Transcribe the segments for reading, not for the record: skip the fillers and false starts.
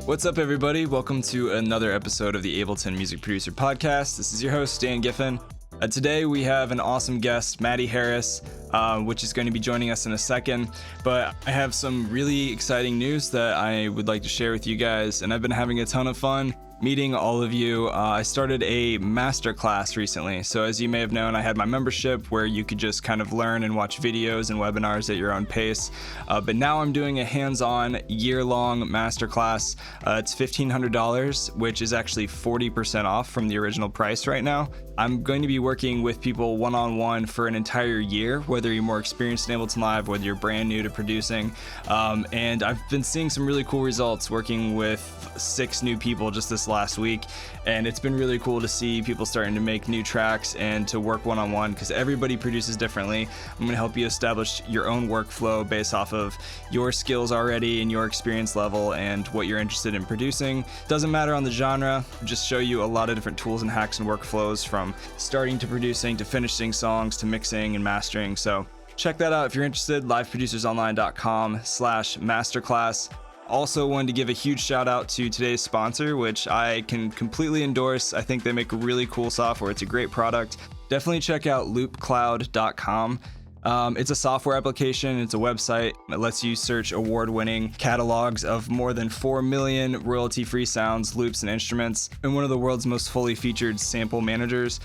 What's up, everybody? Welcome to another episode of the Ableton Music Producer Podcast. This is your host, Dan Giffin. Today we have an awesome guest, Matty Harris, which is going to be joining us in a second. But I have some really exciting news that I would like to share with you guys, and I've been having a ton of fun meeting all of you. I started a Masterclass recently. So as you may have known, I had my membership where you could just kind of learn and watch videos and webinars at your own pace. But now I'm doing a hands-on year-long Masterclass. It's $1,500, which is actually 40% off from the original price right now. I'm going to be working with people one-on-one for an entire year, whether you're more experienced in Ableton Live, whether you're brand new to producing. And I've been seeing some really cool results working with 6 new people just this last week. And it's been really cool to see people starting to make new tracks and to work one-on-one because everybody produces differently. I'm going to help you establish your own workflow based off of your skills already and your experience level and what you're interested in producing. Doesn't matter on the genre, just show you a lot of different tools and hacks and workflows from starting to producing to finishing songs to mixing and mastering. So check that out if you're interested. liveproducersonline.com/masterclass. Also wanted to give a huge shout out to today's sponsor, which I can completely endorse. I think they make really cool software. It's a great product. Definitely check out loopcloud.com. It's a software application. It's a website that lets you search award-winning catalogs of more than 4 million royalty-free sounds, loops, and instruments, and one of the world's most fully featured sample managers.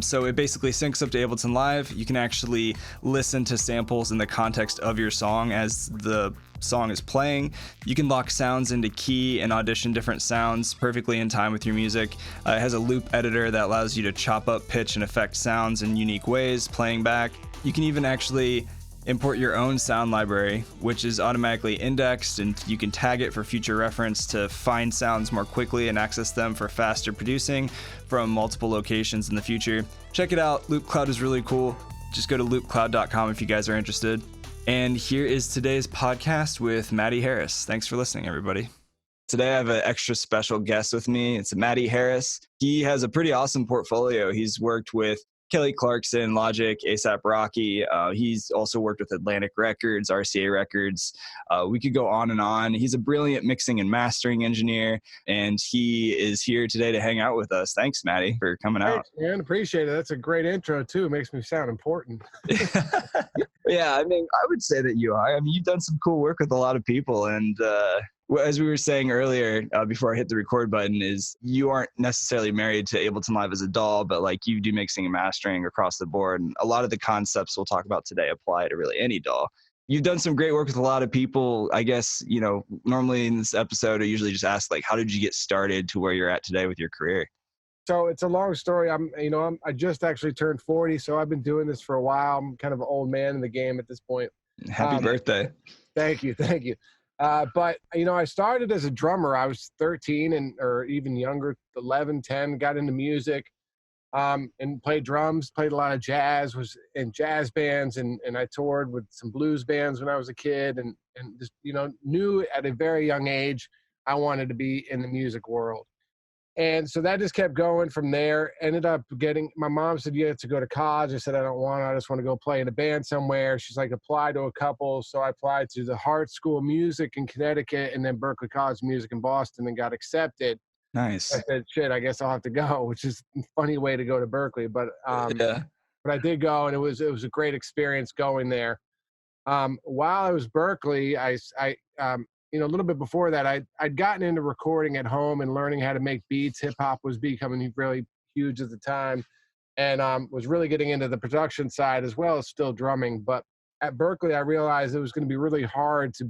So it basically syncs up to Ableton Live. You can actually listen to samples in the context of your song as the song is playing. You can lock sounds into key and audition different sounds perfectly in time with your music. It has a loop editor that allows you to chop up, pitch, and affect sounds in unique ways, playing back. You can even actually import your own sound library, which is automatically indexed, and you can tag it for future reference to find sounds more quickly and access them for faster producing from multiple locations in the future. Check it out. LoopCloud is really cool. Just go to loopcloud.com if you guys are interested. And here is today's podcast with Matty Harris. Thanks for listening, everybody. Today I have an extra special guest with me. It's Matty Harris. He has a pretty awesome portfolio. He's worked with Kelly Clarkson, Logic, A$AP Rocky. He's also worked with Atlantic Records, RCA Records. We could go on and on. He's a brilliant mixing and mastering engineer, and he is here today to hang out with us. Thanks, Matty, for coming out. Thanks, man. Appreciate it. That's a great intro, too. It makes me sound important. Yeah, I mean, I would say that you are. I mean, you've done some cool work with a lot of people, and as we were saying earlier, before I hit the record button, is you aren't necessarily married to Ableton Live as a doll, but like you do mixing and mastering across the board. And a lot of the concepts we'll talk about today apply to really any doll. You've done some great work with a lot of people. I guess, you know, normally in this episode, I usually just ask, like, how did you get started to where you're at today with your career? So it's a long story. I just actually turned 40, so I've been doing this for a while. I'm kind of an old man in the game at this point. Happy birthday. Thank you. But, I started as a drummer. I was 13 or even younger, 11, 10, got into music and played drums, played a lot of jazz, was in jazz bands, and I toured with some blues bands when I was a kid and just, knew at a very young age I wanted to be in the music world. And so that just kept going from there. Ended up my mom said, you have to go to college. I said, I don't want to. I just want to go play in a band somewhere. She's like, apply to a couple. So I applied to the Hart School of Music in Connecticut and then Berklee College of Music in Boston and got accepted. Nice. I said, shit, I guess I'll have to go, which is a funny way to go to Berklee. But Yeah. But I did go, and it was a great experience going there. While I was Berklee, a little bit before that, I'd gotten into recording at home and learning how to make beats. Hip hop was becoming really huge at the time, and was really getting into the production side as well as still drumming. But at Berklee, I realized it was going to be really hard to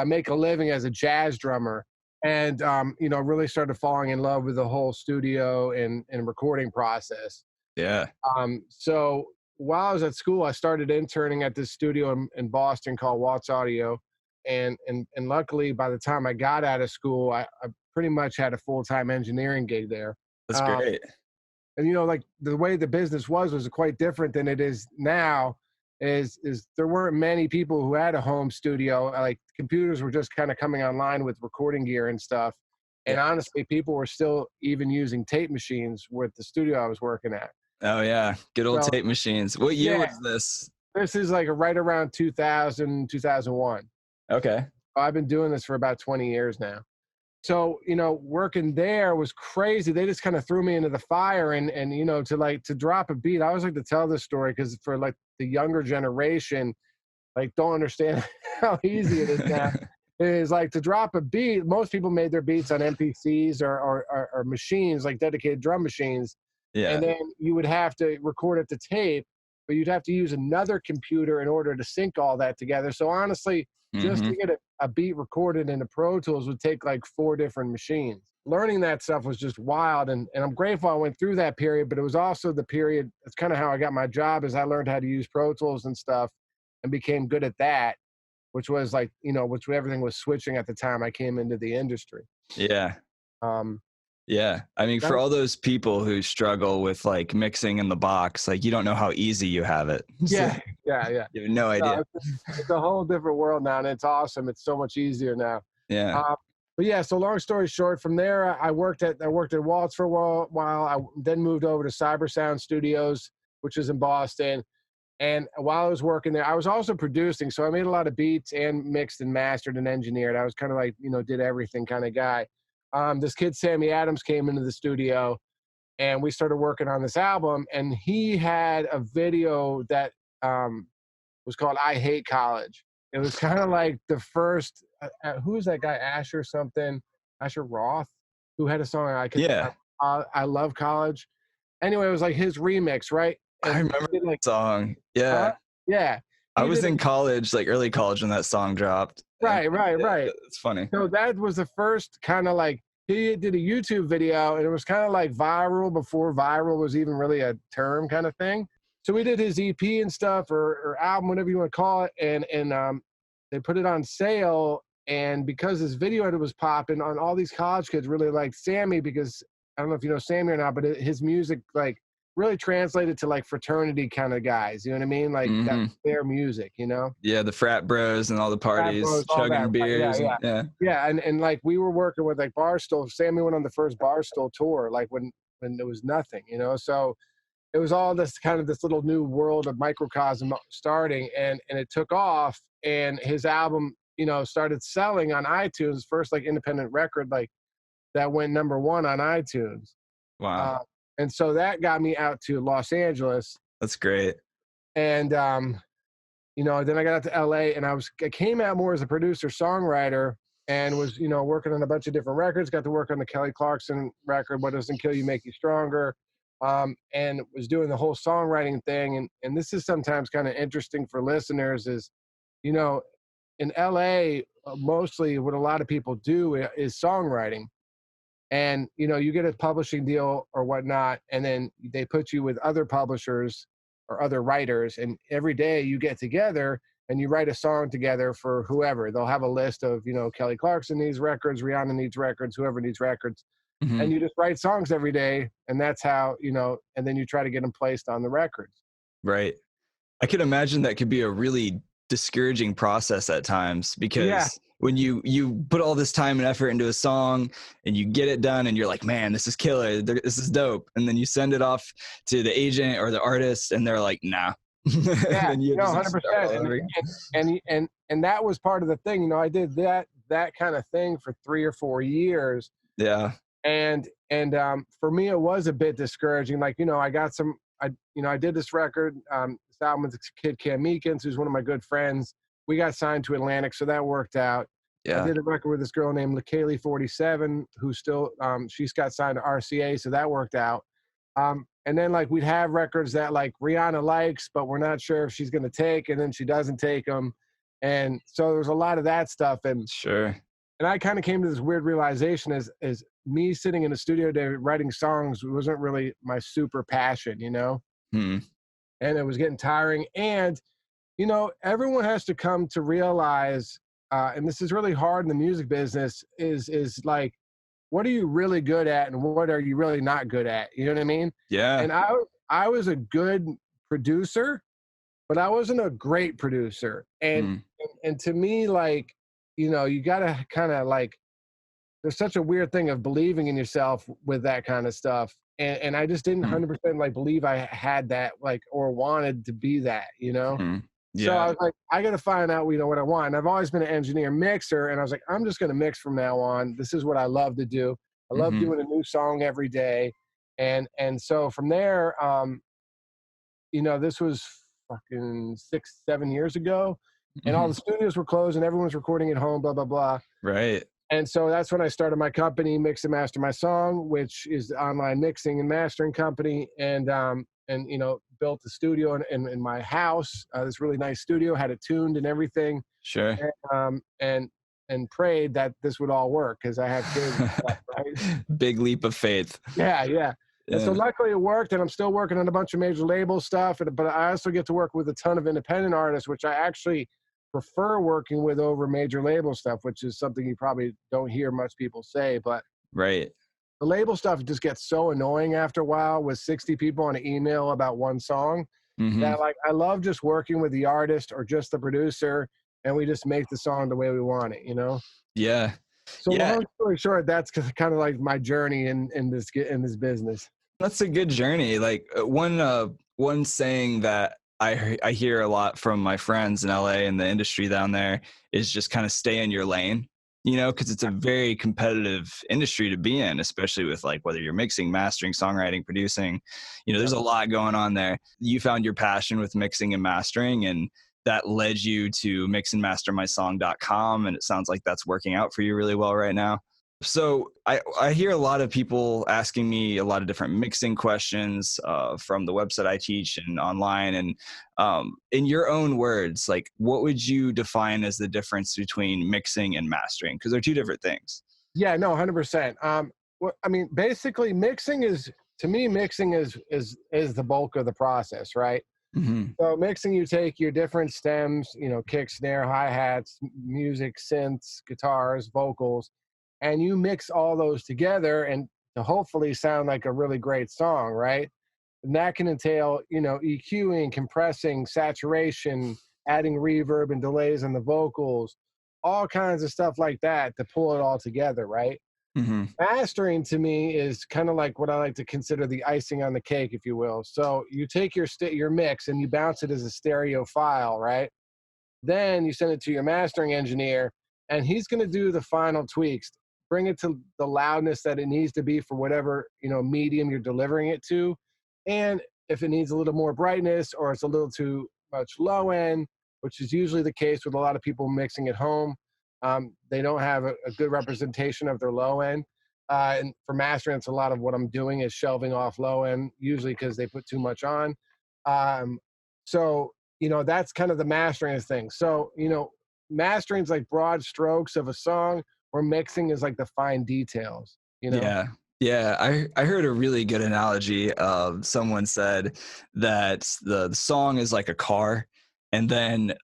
make a living as a jazz drummer, and really started falling in love with the whole studio and recording process. Yeah. So while I was at school, I started interning at this studio in Boston called Watts Audio. And luckily, by the time I got out of school, I pretty much had a full-time engineering gig there. That's great. And, like the way the business was quite different than it is now. Is there weren't many people who had a home studio. Like computers were just kind of coming online with recording gear and stuff. And honestly, people were still even using tape machines with the studio I was working at. Oh, yeah. Good old tape machines. What year was this? This is like right around 2000, 2001. Okay. I've been doing this for about 20 years now. So, you know, working there was crazy. They just kind of threw me into the fire, and you know, to drop a beat. I always like to tell this story because for like the younger generation, like don't understand how easy it is now. Is like to drop a beat. Most people made their beats on MPCs or machines, like dedicated drum machines, Yeah. and then you would have to record it to tape, but you'd have to use another computer in order to sync all that together. So honestly, just Hmm. to get a beat recorded into Pro Tools would take like 4 different machines. Learning that stuff was just wild, and I'm grateful I went through that period, but it was also the period, it's kind of how I got my job, is I learned how to use Pro Tools and stuff and became good at that, which was like, you know, which everything was switching at the time I came into the industry. Yeah. Um, Yeah. I mean, that for all those people who struggle with like mixing in the box, like you don't know how easy you have it. Yeah, yeah, yeah. You have no No, idea. it's a whole different world now, and it's awesome. It's so much easier now. Yeah. Uh, but yeah, so long story short, from there I worked at Waltz for a while. I then moved over to Cyber Sound Studios, which is in Boston. And while I was working there, I was also producing. So I made a lot of beats and mixed and mastered and engineered. I was kind of like, you know, did everything kind of guy. This kid Sammy Adams came into the studio, and we started working on this album. And he had a video that was called "I Hate College." It was kind of like the first. Who is that guy? Asher something, Asher Roth, who had a song Yeah. I love college. Anyway, it was like his remix, right? I And remember he did like, that song. huh? Yeah. Yeah, I he was did in it. college, like early college when that song dropped. And Right, right, yeah, right. it's funny. So that was the first kind of like, he did a YouTube video, and it was kind of like viral before viral was even really a term kind of thing. So we did his EP and stuff, or album, whatever you want to call it, and they put it on sale. And because this video edit was popping on, all these college kids really liked Sammy, because I don't know if you know Sammy or not, but his music like really translated to like fraternity kind of guys. You know what I mean? Like that Hmm. was their music, you know? Yeah, the frat bros and all the Frat parties, Bros, all that. chugging Right, yeah, beers, and yeah. yeah. Yeah, and like we were working with like Barstool. Sammy went on the first Barstool tour, like when there was nothing, you know. So it was all this kind of this little new world of microcosm starting, and it took off. And his album, you know, started selling on iTunes, first like independent record like that went #1 on iTunes. Wow, Uh, and so that got me out to Los Angeles, that's great. and you know, then I got out to LA, and I came out more as a producer songwriter, and was, you know, working on a bunch of different records. Got to work on the Kelly Clarkson record, "What Doesn't Kill You Make You Stronger," and was doing the whole songwriting thing. And this is sometimes kind of interesting for listeners, is, you know, in LA, mostly what a lot of people do is songwriting. And you know, you get a publishing deal or whatnot, and then they put you with other publishers or other writers, and every day you get together and you write a song together for whoever. They'll have a list of, you know, Kelly Clarkson needs records, Rihanna needs records, whoever needs records, and Hmm. you just write songs every day. And that's how, you know, and then you try to get them placed on the records. Right. I can imagine that could be a really discouraging process at times, Yeah, because when you put all this time and effort into a song and you get it done and you're like, man, this is killer, this is dope, and then you send it off to the agent or the artist and they're like, nah. And yeah, then you no, just like start 100%. all And over again. and that was part of the thing. You know, I did that kind of thing for 3 or 4 years. Yeah. And for me, it was a bit discouraging. Like, you know, I did this record, this album with this kid Cam Meekins, who's one of my good friends. We got signed to Atlantic, so that worked out. I Yeah. did a record with this girl named LaKaylee 47, who's still she's got signed to RCA, so that worked out. And then like we'd have records that like Rihanna likes, but we're not sure if she's going to take, and then she doesn't take them. And so there's a lot of that stuff. Sure. And I kind of came to this weird realization, is me sitting in a studio day writing songs wasn't really my super passion, you know, Hmm. and it was getting tiring. And, you know, everyone has to come to realize, and this is really hard in the music business, is like, what are you really good at and what are you really not good at? You know what I mean? Yeah. And I was a good producer, but I wasn't a great producer. Hmm. And to me, like, you know, you got to kind of like, there's such a weird thing of believing in yourself with that kind of stuff. And I just didn't Hmm. 100% like believe I had that, like, or wanted to be that, you know? Hmm. So I Yeah. was like, I got to find out, what I want. And I've always been an engineer mixer. And I was like, I'm just going to mix from now on. This is what I love to do. I love Hmm. doing a new song every day. And so from there, this was fucking 6, 7 years ago. And all Hmm. the studios were closed and everyone's recording at home, blah, blah, blah. Right. And so that's when I started my company, Mix and Master My Song, which is the online mixing and mastering company. And built a studio in my house, this really nice studio, had it tuned and everything, Sure. and prayed that this would all work because I have kids and stuff, right? Big leap of faith. Yeah, yeah. And so Yeah. luckily it worked, and I'm still working on a bunch of major label stuff, but I also get to work with a ton of independent artists, which I actually prefer working with over major label stuff, which is something you probably don't hear much people say. But Right. the label stuff just gets so annoying after a while with 60 people on an email about one song Hmm. that, like, I love just working with the artist or just the producer, and we just make the song the way we want it. Yeah. So Yeah. long story short, that's kind of like my journey in this business. That's a good journey. Like one saying that I hear a lot from my friends in LA and the industry down there is just kind of stay in your lane, because it's a very competitive industry to be in, especially with like whether you're mixing, mastering, songwriting, producing. There's Yep. a lot going on there. You found your passion with mixing and mastering, and that led you to mixandmastermysong.com, and it sounds like that's working out for you really well right now. So I hear a lot of people asking me a lot of different mixing questions from the website I teach and online. And in your own words, like, what would you define as the difference between mixing and mastering? Because they're two different things. Yeah, no, 100%. I mean, basically, to me, mixing is the bulk of the process, right? Hmm. So mixing, you take your different stems, kick, snare, hi-hats, music, synths, guitars, vocals, and you mix all those together and to hopefully sound like a really great song, right? And that can entail, EQing, compressing, saturation, adding reverb and delays on the vocals, all kinds of stuff like that to pull it all together, right? Hmm. Mastering to me is kind of like what I like to consider the icing on the cake, if you will. So you take your mix and you bounce it as a stereo file, right? Then you send it to your mastering engineer, and he's going to do the final tweaks, bring it to the loudness that it needs to be for whatever medium you're delivering it to, and if it needs a little more brightness or it's a little too much low end, which is usually the case with a lot of people mixing at home. They don't have a good representation of their low end. And for mastering, it's a lot of what I'm doing is shelving off low end, usually because they put too much on. Um, so, that's kind of the mastering of things. So, mastering is like broad strokes of a song, or mixing is like the fine details. Yeah. Yeah. I heard a really good analogy. Someone said that the song is like a car, and then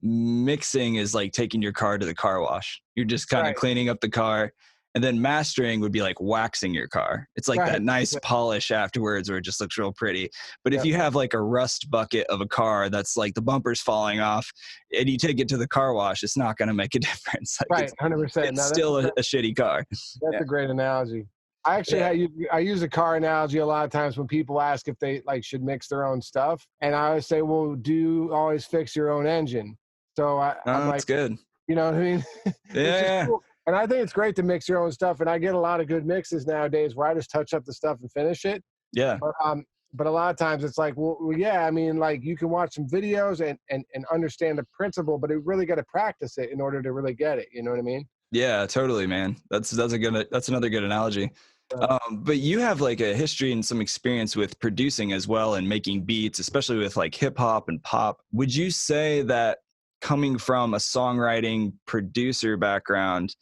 mixing is like taking your car to the car wash. You're just kind of Right, cleaning up the car. And then mastering would be like waxing your car. It's like that right. nice polish afterwards where it just looks real pretty. But if Yep, you have like a rust bucket of a car that's like the bumper's falling off and you take it to the car wash, it's not going to make a difference. Like right, 100%. it's Now still a shitty car. that's Yeah. a great analogy. I actually Yeah. I use a car analogy a lot of times when people ask if they like should mix their own stuff, and I always say, well, do you always fix your own engine? So I'm Oh, like, that's good. you know what I mean? It's just Yeah. cool. And I think it's great to mix your own stuff. And I get a lot of good mixes nowadays where I just touch up the stuff and finish it. Yeah. But a lot of times it's like, well, yeah, I mean, like you can watch some videos and understand the principle, but you really got to practice it in order to really get it. You know what I mean? Yeah, totally, man. That's another good analogy. Uh, But you have like a history and some experience with producing as well and making beats, especially with like hip hop and pop. Would you say that coming from a songwriting producer background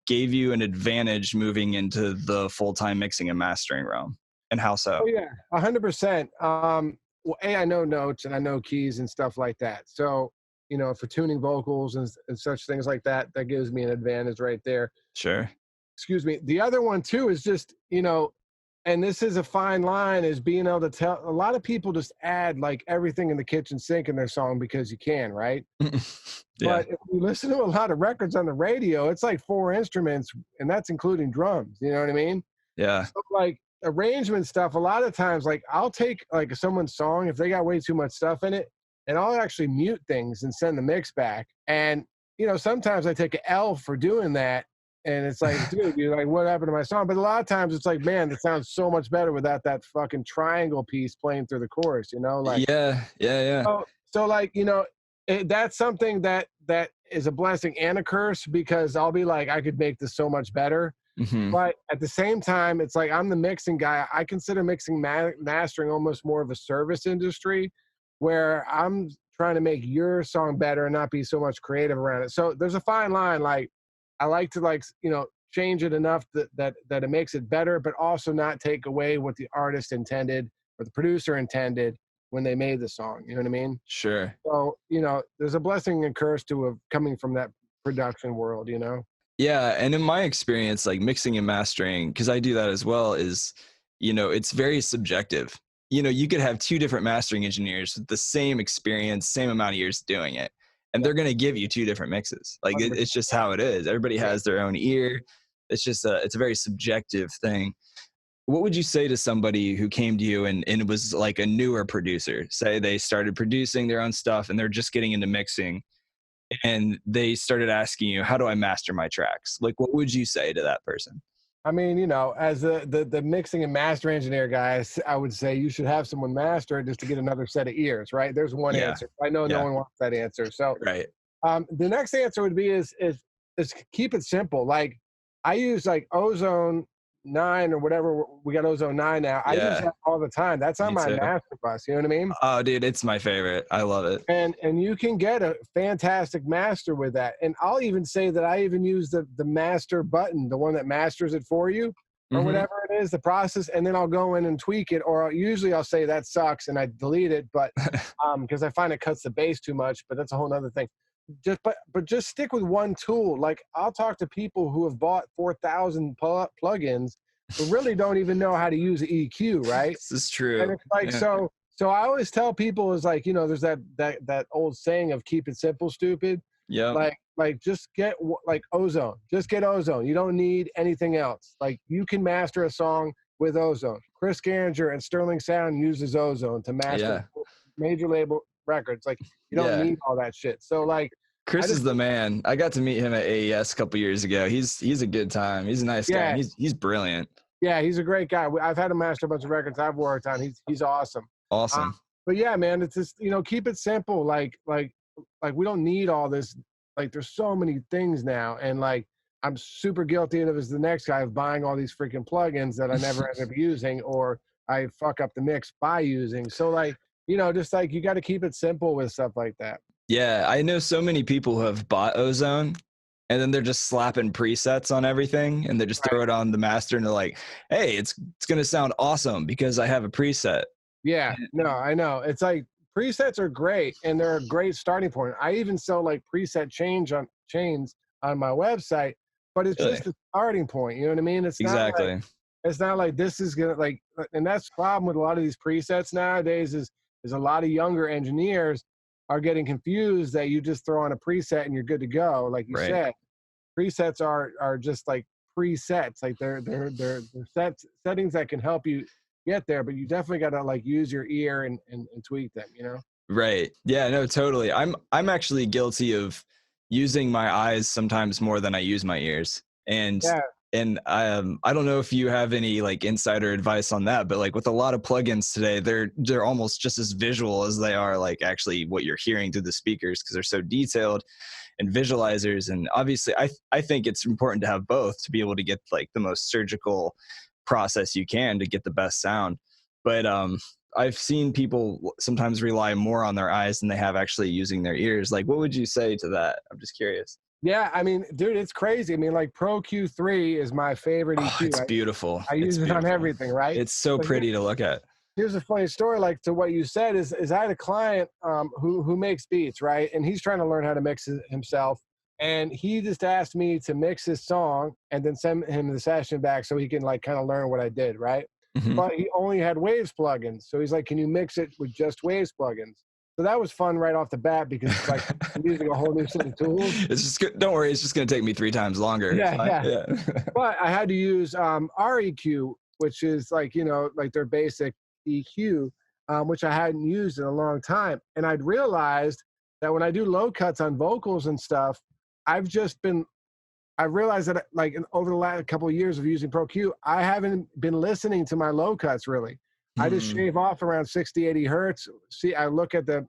gave you an advantage moving into the full-time mixing and mastering realm? And how so? oh yeah, 100%. Well, I know notes and I know keys and stuff like that. So, for tuning vocals and such things like that, that gives me an advantage right there. Sure. Excuse me. The other one too is just, and this is a fine line, is being able to tell. A lot of people just add like everything in the kitchen sink in their song because you can, right? Yeah. But if you listen to a lot of records on the radio, it's like 4 instruments, and that's including drums. You know what I mean? Yeah. So, like arrangement stuff, a lot of times, like I'll take like someone's song if they got way too much stuff in it, and I'll actually mute things and send the mix back. And, you know, sometimes I take an L for doing that. And it's like, dude, you're like, what happened to my song? But a lot of times it's like, man, it sounds so much better without that fucking triangle piece playing through the chorus, you know? Like, yeah. So like, you know, that's something that is a blessing and a curse, because I'll be like, I could make this so much better. But at the same time, it's like, I'm the mixing guy. I consider mixing mastering almost more of a service industry, where I'm trying to make your song better and not be so much creative around it. So there's a fine line. Like, I like to, like, you know, change it enough that it makes it better, but also not take away what the artist intended or the producer intended when they made the song. You know what I mean? Sure. So, you know, there's a blessing and curse to coming from that production world, you know? Yeah, and in my experience, like mixing and mastering, because I do that as well, is, you know, it's very subjective. You know, you could have two different mastering engineers with the same experience, same amount of years doing it, and they're going to give you two different mixes. Like it's just how it is. Everybody has their own ear. It's just it's a very subjective thing. What would you say to somebody who came to you and was like a newer producer? Say they started producing their own stuff and they're just getting into mixing, and they started asking you, how do I master my tracks? Like, what would you say to that person? I mean, you know, as the mixing and master engineer guys, I would say you should have someone master it just to get another set of ears, right? There's one answer. I know no one wants that answer. So right. The next answer would be is keep it simple. Like, I use like Ozone 9 or whatever. We got Ozone 9 now. I use that all the time. That's on my master bus. You know what I mean? Oh, dude, it's my favorite. I love it. And you can get a fantastic master with that. And I'll even say that I even use the master button, the one that masters it for you, or whatever it is, the process. And then I'll go in and tweak it. Or usually I'll say that sucks and I delete it, but because I find it cuts the bass too much. But that's a whole other thing. Just stick with one tool. Like, I'll talk to people who have bought 4,000 plugins who really don't even know how to use an EQ, right? This is true. And it's like, so I always tell people is like, you know, there's that old saying of keep it simple, stupid. Yeah. Like just get like Ozone. Just get Ozone. You don't need anything else. Like, you can master a song with Ozone. Chris Garinger and Sterling Sound uses Ozone to master major label records. Like, you don't need all that shit. So like, Chris is the man. I got to meet him at AES a couple years ago. He's a good time. He's a nice guy. And he's brilliant. Yeah, he's a great guy. I've had him master a bunch of records I've worked on. He's awesome. Awesome. But yeah, man, it's just, you know, keep it simple. Like we don't need all this. Like, there's so many things now, and like, I'm super guilty of as the next guy of buying all these freaking plugins that I never end up using, or I fuck up the mix by using. So like, you know, just like, you got to keep it simple with stuff like that. Yeah, I know so many people who have bought Ozone and then they're just slapping presets on everything, and they just throw it on the master and they're like, hey, it's going to sound awesome because I have a preset. Yeah, no, I know. It's like, presets are great and they're a great starting point. I even sell like preset chains on my website, but it's just a starting point. You know what I mean? It's not like this is gonna, like, and that's the problem with a lot of these presets nowadays is a lot of younger engineers are getting confused that you just throw on a preset and you're good to go. Like you said, presets are just like presets. Like they're settings that can help you get there, but you definitely got to like use your ear and tweak them, you know? Right. Yeah, no, totally. I'm actually guilty of using my eyes sometimes more than I use my ears. And I don't know if you have any like insider advice on that, but like with a lot of plugins today, they're almost just as visual as they are like actually what you're hearing through the speakers, because they're so detailed and visualizers. And obviously I think it's important to have both to be able to get like the most surgical process you can to get the best sound. But I've seen people sometimes rely more on their eyes than they have actually using their ears. Like, what would you say to that? I'm just curious. Yeah, I mean, dude, it's crazy. I mean, like, Pro Q3 is my favorite EQ. It's beautiful. I use it on everything, right? It's so pretty to look at. Here's a funny story, like, to what you said is I had a client who makes beats, right? And he's trying to learn how to mix it himself. And he just asked me to mix his song and then send him the session back so he can, like, kind of learn what I did, right? But he only had Waves plugins. So he's like, can you mix it with just Waves plugins? So that was fun right off the bat, because it's like I'm using a whole new set of tools. It's just good. Don't worry, it's just going to take me 3 times longer. Yeah. But I had to use REQ, which is like, you know, like their basic EQ. which I hadn't used in a long time. And I'd realized that when I do low cuts on vocals and stuff, I realized that like over the last couple of years of using Pro Q, I haven't been listening to my low cuts really. I just shave off around 60, 80 hertz. See, I look at the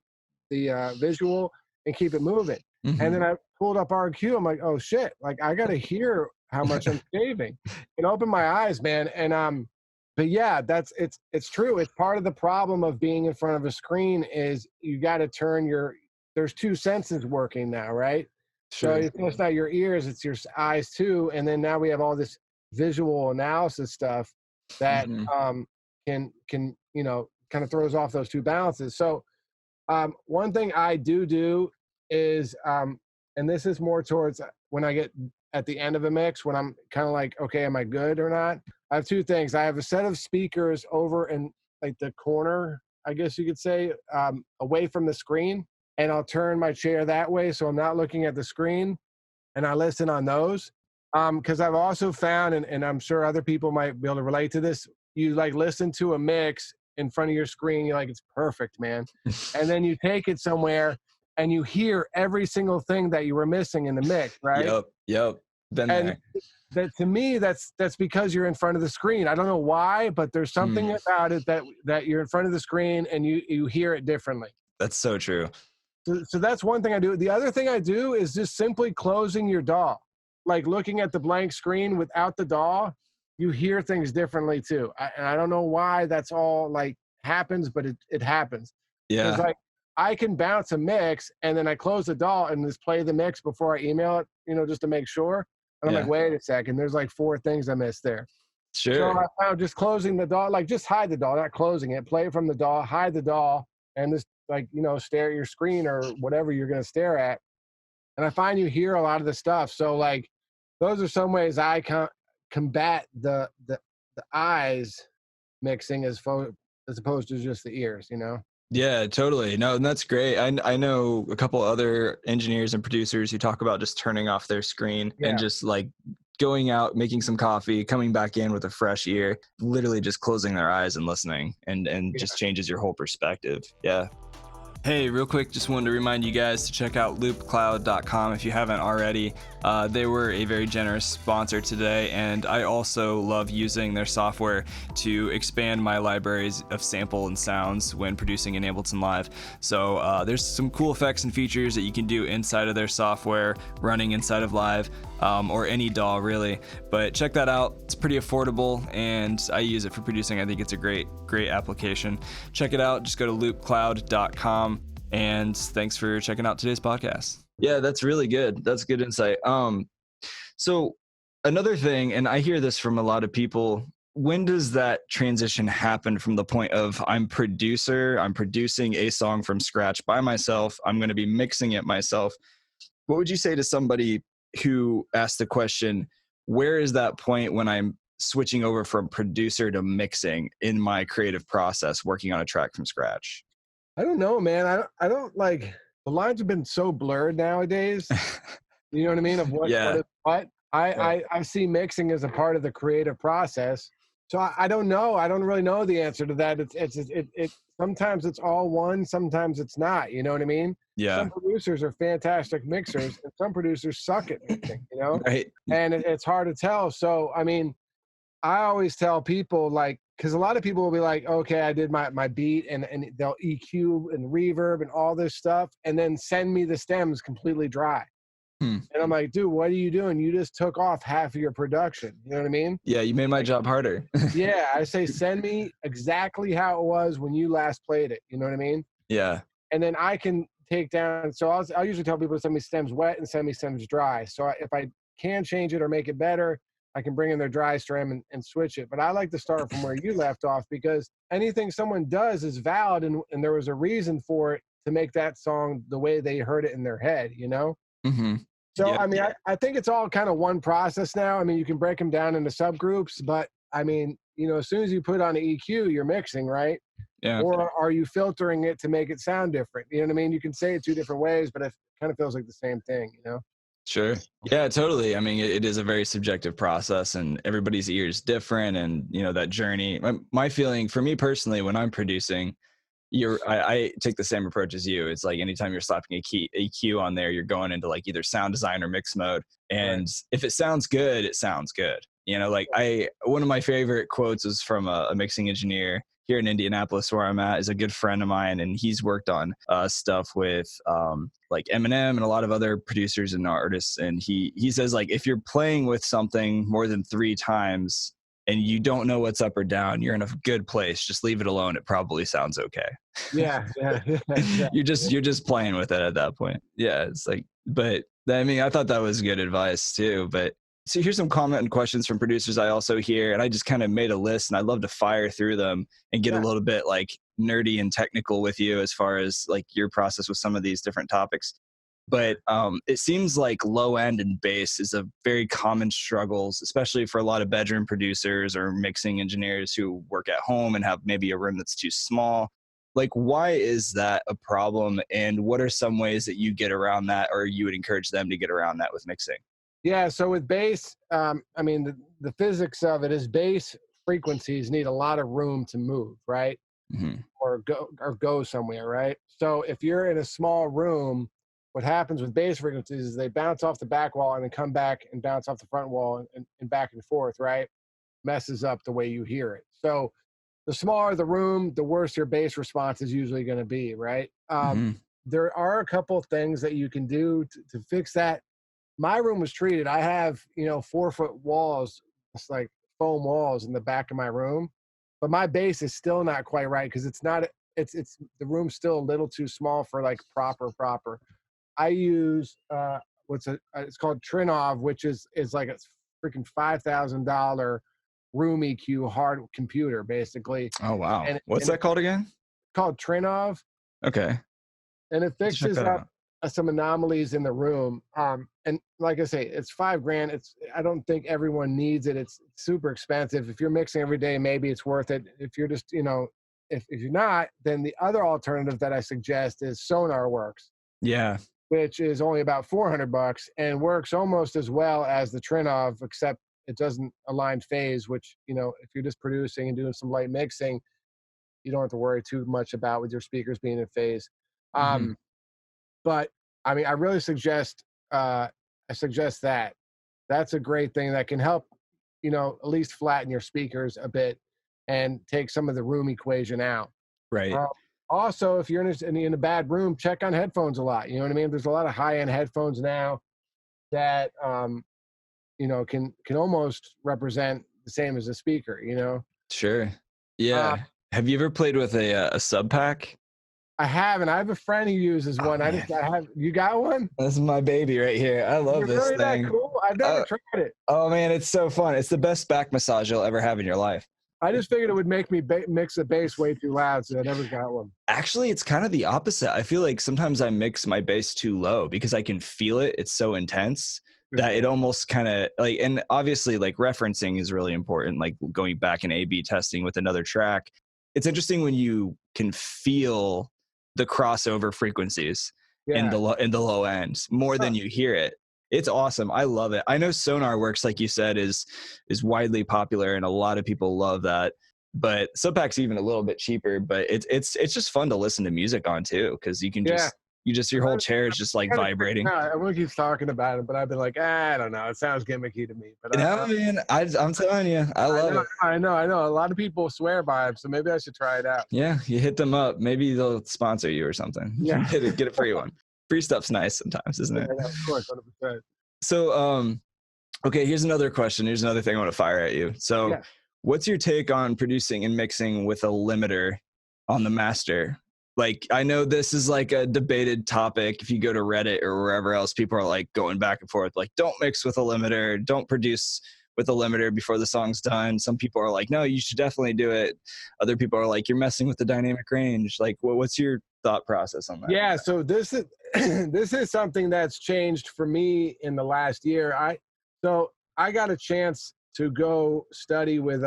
visual and keep it moving. And then I pulled up RQ. I'm like, oh shit, like I got to hear how much I'm shaving. It opened my eyes, man. And but yeah, it's true. It's part of the problem of being in front of a screen is you got to turn there's two senses working now, right? Sure. So it's not your ears, it's your eyes too. And then now we have all this visual analysis stuff that can kind of throws off those two balances. So one thing I do is, and this is more towards when I get at the end of a mix, when I'm kind of like, okay, am I good or not? I have two things. I have a set of speakers over in like the corner, I guess you could say, away from the screen. And I'll turn my chair that way so I'm not looking at the screen, and I listen on those. Because I've also found, and I'm sure other people might be able to relate to this, you like listen to a mix in front of your screen, you're like, it's perfect, man. And then you take it somewhere and you hear every single thing that you were missing in the mix, right? Yep. Been there. That to me, that's because you're in front of the screen. I don't know why, but there's something about it that you're in front of the screen and you hear it differently. That's so true. So that's one thing I do. The other thing I do is just simply closing your DAW. Like looking at the blank screen without the DAW, you hear things differently too. And I don't know why that's all like happens, but it happens. Yeah. It's like I can bounce a mix and then I close the DAW and just play the mix before I email it, just to make sure. And I'm like, wait a second, there's like 4 things I missed there. Sure. So I found just closing the DAW, like just hide the DAW, not closing it, play it from the DAW, hide the DAW, and just like, stare at your screen or whatever you're going to stare at. And I find you hear a lot of the stuff. So like, those are some ways I combat the eyes mixing as opposed to just the ears, Yeah, totally. No, and that's great. I know a couple other engineers and producers who talk about just turning off their screen and just like going out, making some coffee, coming back in with a fresh ear, literally just closing their eyes and listening and just changes your whole perspective. Yeah. Hey, real quick, just wanted to remind you guys to check out loopcloud.com if you haven't already. They were a very generous sponsor today, and I also love using their software to expand my libraries of sample and sounds when producing in Ableton Live. So there's some cool effects and features that you can do inside of their software, running inside of Live, or any DAW really. But check that out. It's pretty affordable, and I use it for producing. I think it's a great application. Check it out. Just go to loopcloud.com. And thanks for checking out today's podcast. Yeah, that's really good. That's good insight. So another thing, and I hear this from a lot of people, when does that transition happen from the point of I'm producing a song from scratch by myself, I'm going to be mixing it myself? What would you say to somebody who asked the question, where is that point when I'm switching over from producer to mixing in my creative process, working on a track from scratch? I don't know, man. I don't like, the lines have been so blurred nowadays. You know what I mean? Of what is what. I see mixing as a part of the creative process. So I don't know. I don't really know the answer to that. It's sometimes it's all one, sometimes it's not. You know what I mean? Yeah. Some producers are fantastic mixers, and some producers suck at mixing. Right. And it's hard to tell. So I mean, I always tell people like, because a lot of people will be like, okay, I did my beat, and they'll EQ and reverb and all this stuff, and then send me the stems completely dry. And I'm like, dude, what are you doing? You just took off half of your production. You know what I mean? Yeah, you made my job harder. Yeah, I say send me exactly how it was when you last played it. You know what I mean? Yeah. And then I can take down. So I'll usually tell people to send me stems wet and send me stems dry. So if I can change it or make it better, I can bring in their dry stem and switch it. But I like to start from where you left off, because anything someone does is valid, and there was a reason for it to make that song the way they heard it in their head, Mm-hmm. So, I mean, I think it's all kind of one process now. I mean, you can break them down into subgroups, but I mean, as soon as you put on an EQ, you're mixing, right? Yeah. Or are you filtering it to make it sound different? You know what I mean? You can say it 2 different ways, but it kind of feels like the same thing, Sure. Yeah, totally. I mean, it is a very subjective process, and everybody's ear is different, and that journey. My feeling for me personally, when I'm producing, I take the same approach as you. It's like anytime you're slapping a EQ on there, you're going into like either sound design or mix mode. And Right. if it sounds good, it sounds good. You know, like one of my favorite quotes is from a mixing engineer here in Indianapolis, where I'm at, is a good friend of mine, and he's worked on stuff with like Eminem and a lot of other producers and artists. And he says, like, if you're playing with something more than 3 times and you don't know what's up or down, you're in a good place. Just leave it alone. It probably sounds okay. Yeah. Yeah. you're just playing with it at that point. Yeah, it's like, but I mean, I thought that was good advice too. But so here's some comment and questions from producers I also hear, and I just kind of made a list, and I'd love to fire through them and get a little bit like nerdy and technical with you as far as like your process with some of these different topics. But it seems like low end and bass is a very common struggles, especially for a lot of bedroom producers or mixing engineers who work at home and have maybe a room that's too small. Like, why is that a problem? And what are some ways that you get around that, or you would encourage them to get around that with mixing? Yeah. So with bass, I mean, the physics of it is bass frequencies need a lot of room to move, right? Mm-hmm. Or go somewhere, right? So if you're in a small room, what happens with bass frequencies is they bounce off the back wall and then come back and bounce off the front wall and back and forth, right? Messes up the way you hear it. So the smaller the room, the worse your bass response is usually going to be, right? Mm-hmm. There are a couple of things that you can do to fix that. My room was treated. I have, 4-foot walls, it's like foam walls in the back of my room, but my bass is still not quite right because it's not. It's the room's still a little too small for like proper. I use it's called Trinov, which is like a freaking $5,000 room EQ hard computer, basically. Oh, wow. And What's that called again? called Trinov, Okay. and it Let's check fixes that up out. some anomalies in the room. And like I say, it's $5,000. I don't think everyone needs it. It's super expensive. If you're mixing every day, maybe it's worth it. If you're just, if you're not, then the other alternative that I suggest is Sonar Works, Yeah. which is only about $400 and works almost as well as the Trinov, except it doesn't align phase, which, if you're just producing and doing some light mixing, you don't have to worry too much about with your speakers being in phase. Mm-hmm. But I mean, I really suggest that. That's a great thing that can help, at least flatten your speakers a bit and take some of the room equation out. Right. Also, if you're in a bad room, check on headphones a lot. You know what I mean? There's a lot of high-end headphones now that can almost represent the same as a speaker. Sure. Uh, Yeah. Have you ever played with a sub pack? I haven't. I have a friend who uses Oh, one. I man. have. You got one? This is my baby right here. I love Is it this really that thing. cool? I've never Oh, tried it. oh man, it's so fun. It's the best back massage you'll ever have in your life. I just figured it would make me mix the bass way too loud, so I never got one. Actually, it's kind of the opposite. I feel like sometimes I mix my bass too low because I can feel it. It's so intense that it almost kind of like, and obviously like referencing is really important, like going back and A/B testing with another track. It's interesting when you can feel the crossover frequencies in Yeah. the low end more than you hear it. It's awesome. I love it. I know Sonar Works, like you said, is widely popular and a lot of people love that. But Subpack's even a little bit cheaper, but it's just fun to listen to music on too, because you can Yeah. just your whole chair is just like vibrating. Everyone keeps talking about it, but I've been like, I don't know. It sounds gimmicky to me. But No, man, I'm telling you, I love it. I know. A lot of people swear by them, so maybe I should try it out. Yeah, you hit them up. Maybe they'll sponsor you or something. Yeah. Get a free one. Free stuff's nice sometimes, isn't it? Yeah, of course, 100%. So, okay, here's another question. Here's another thing I want to fire at you. So, what's your take on producing and mixing with a limiter on the master? Like, I know this is like a debated topic. If you go to Reddit or wherever else, people are like going back and forth, like, don't mix with a limiter, don't produce with a limiter before the song's done. Some people are like, no, you should definitely do it. Other people are like, you're messing with the dynamic range. Like, what's your thought process on that? Yeah, so this is this is something that's changed for me in the last year. I got a chance to go study with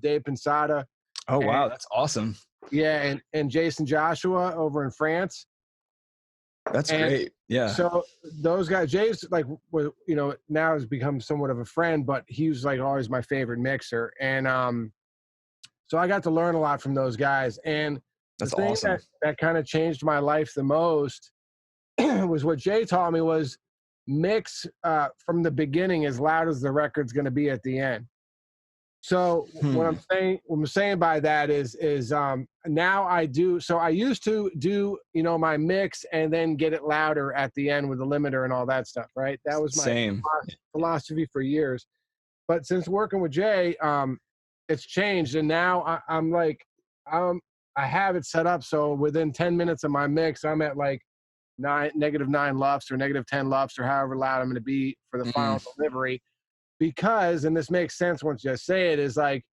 Dave Pensada. Oh wow, that's awesome. Yeah, and Jason Joshua over in France. That's great. Yeah. So those guys, Jay's like, now has become somewhat of a friend, but he was like always my favorite mixer. And so I got to learn a lot from those guys. And The That's thing awesome. that kind of changed my life the most was what Jay taught me was mix from the beginning as loud as the record's going to be at the end. So Hmm. what I'm saying by that is now I do. So I used to do, my mix and then get it louder at the end with the limiter and all that stuff, right? That was my Same. philosophy for years. But since working with Jay, it's changed, and now I'm like, um, I have it set up so within 10 minutes of my mix, I'm at like -9 lufs or -10 lufs or however loud I'm going to be for the Mm, final delivery. Because, and this makes sense once you say it, is like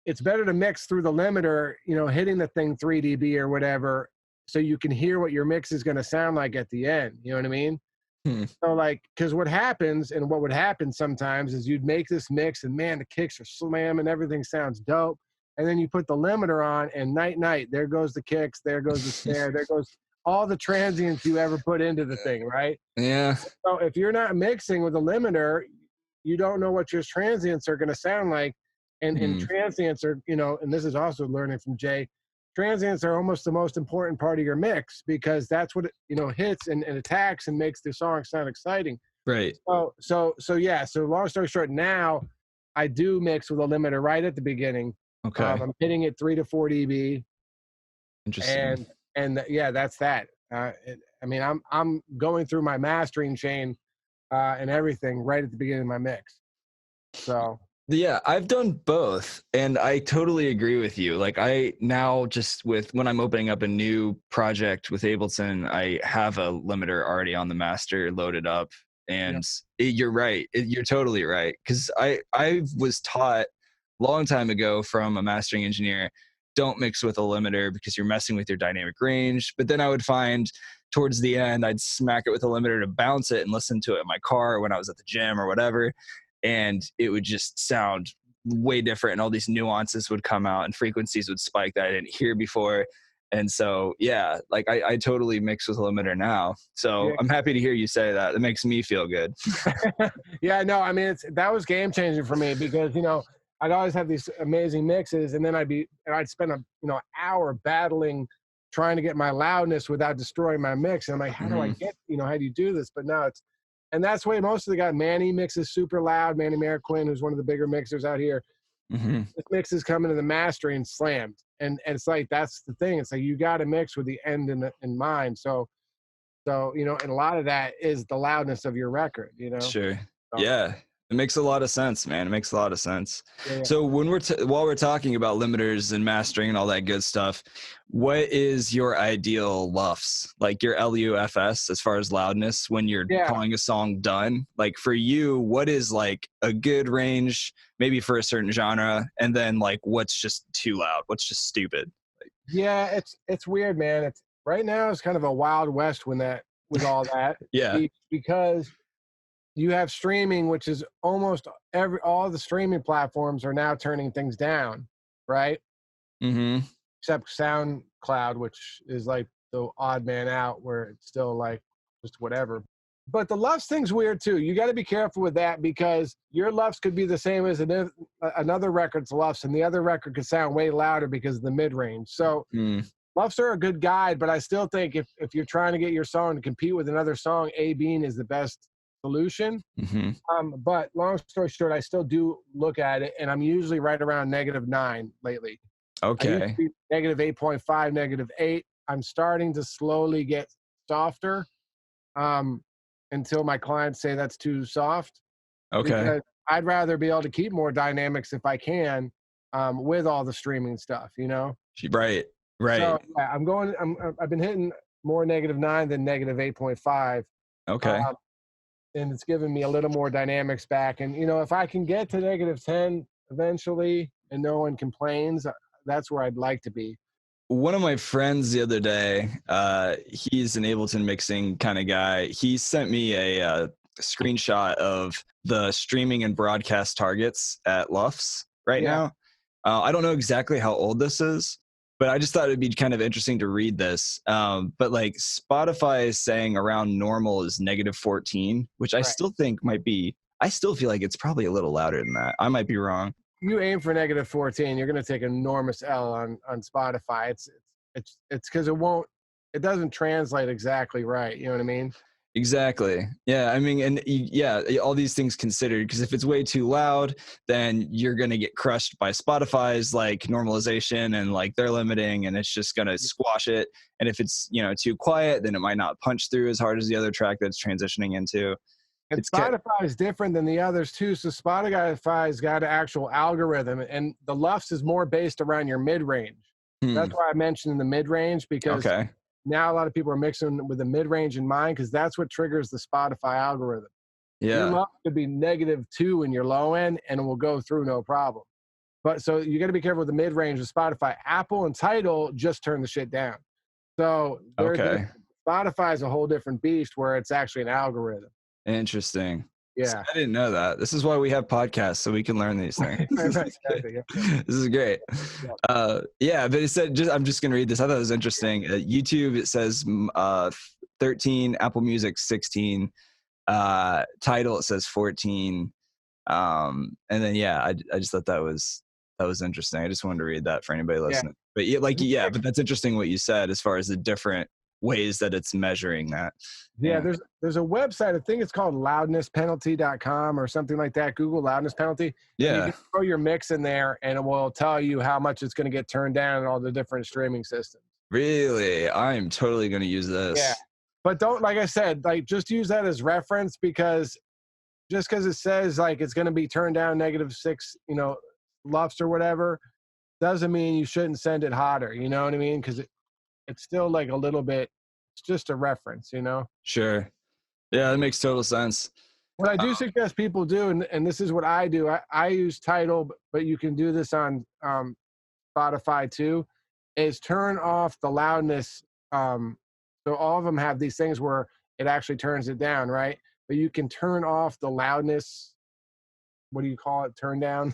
it's better to mix through the limiter, hitting the thing 3 dB or whatever, so you can hear what your mix is going to sound like at the end. You know what I mean? hmm. So like, because what happens and what would happen sometimes is you'd make this mix and man, the kicks are slamming, everything sounds dope. And then you put the limiter on and night, there goes the kicks, there goes the snare, there goes all the transients you ever put into the thing, right? Yeah. So if you're not mixing with a limiter, you don't know what your transients are going to sound like. And Hmm. transients are, and this is also learning from Jay, transients are almost the most important part of your mix because that's what hits and attacks and makes the song sound exciting. Right. So yeah. So long story short, now I do mix with a limiter right at the beginning. Okay. I'm hitting it 3 to 4 dB, Interesting. and yeah, that's that. I mean, I'm going through my mastering chain and everything right at the beginning of my mix. So Yeah, I've done both, and I totally agree with you. Like I now just with when I'm opening up a new project with Ableton, I have a limiter already on the master loaded up, yeah, and you're right. You're totally right because I was taught a long time ago from a mastering engineer, don't mix with a limiter because you're messing with your dynamic range. But then I would find towards the end, I'd smack it with a limiter to bounce it and listen to it in my car or when I was at the gym or whatever, and it would just sound way different and all these nuances would come out and frequencies would spike that I didn't hear before. And so yeah, like I totally mix with a limiter now, so yeah. I'm happy to hear you say that. It makes me feel good. Yeah, no, I mean that was game changing for me because I'd always have these amazing mixes, and then I'd spend a hour battling trying to get my loudness without destroying my mix. And I'm like, how do I Hmm. get how do you do this? But now and that's the way most of the guys. Manny mixes super loud. Manny Marquin, who's one of the bigger mixers out here, Hmm. this mix is coming to the mastering slammed, and it's like that's the thing. It's like you got to mix with the end in mind. So and a lot of that is the loudness of your record. Sure. So Yeah. It makes a lot of sense, man. It makes a lot of sense. yeah, yeah. So when while we're talking about limiters and mastering and all that good stuff, what is your ideal LUFS? Like your LUFS as far as loudness when you're Yeah. calling a song done? Like for you, what is like a good range maybe for a certain genre, and then like what's just too loud? What's just stupid? Yeah, it's weird, man. It's right now it's kind of a wild west with all that Yeah. because you have streaming, which is almost all the streaming platforms are now turning things down, right? Mhm. Except SoundCloud, which is like the odd man out, where it's still like just whatever. But the LUFS thing's weird too. You got to be careful with that because your LUFS could be the same as another record's LUFS, and the other record could sound way louder because of the mid range. So Mm. LUFS are a good guide, but I still think if you're trying to get your song to compete with another song, A Bean is the best solution. Mhm. But long story short, I still do look at it, and I'm usually right around -9 lately. I used to Okay. be -8.5, -8. I'm starting to slowly get softer until my clients say that's too soft Okay. because I'd rather be able to keep more dynamics if I can with all the streaming stuff. Right. Right. So yeah, I've been hitting more -9 than -8.5. Okay. Um, and it's given me a little more dynamics back. And if I can get to -10 eventually, and no one complains, that's where I'd like to be. One of my friends the other day, he's an Ableton mixing kind of guy. He sent me a screenshot of the streaming and broadcast targets at LUFS right Yeah, now. I don't know exactly how old this is, but I just thought it'd be kind of interesting to read this. But like Spotify is saying around normal is -14, which I right. still think might be. I still feel like it's probably a little louder than that. I might be wrong. you aim for -14, you're going to take an enormous L on Spotify. It's because it doesn't translate exactly right. You know what I mean? Exactly. Yeah. I mean, and yeah, all these things considered, because if it's way too loud, then you're going to get crushed by Spotify's like normalization and like their limiting, and it's just going to squash it. And if it's, too quiet, then it might not punch through as hard as the other track that's transitioning into. And Spotify is different than the others too. So Spotify's got an actual algorithm, and the LUFS is more based around your mid-range. That's why I mentioned the mid-range, because now a lot of people are mixing with the mid-range in mind, because that's what triggers the Spotify algorithm. Yeah. Your LUFS could be -2 in your low end, and it will go through no problem. But so you got to be careful with the mid-range of Spotify. Apple and Tidal just turn the shit down. So Spotify is a whole different beast, where it's actually an algorithm. Interesting. Yeah. So I didn't know that. This is why we have podcasts, so we can learn these things. Exactly, yeah. This is great. But it said, I'm just going to read this. I thought it was interesting. YouTube, it says 13, Apple Music 16, Tidal, it says 14. And then, I just thought that was interesting. I just wanted to read that for anybody listening. But but that's interesting what you said as far as the different ways that it's measuring that. Yeah, there's a website, I think it's called loudnesspenalty.com or something like that. Google loudness penalty. Yeah. You can throw your mix in there, and it will tell you how much it's going to get turned down in all the different streaming systems. Really? I'm totally going to use this. Yeah. But don't, like I said, just use that as reference, because just because it says like it's going to be turned down -6, LUFS or whatever, doesn't mean you shouldn't send it hotter. You know what I mean? Because it's still like a little bit, it's just a reference, Sure. Yeah, that makes total sense. What I do suggest people do, and this is what I do, I use Tidal, but you can do this on Spotify too, is turn off the loudness. So all of them have these things where it actually turns it down, right? But you can turn off the loudness, what do you call it? Turn down?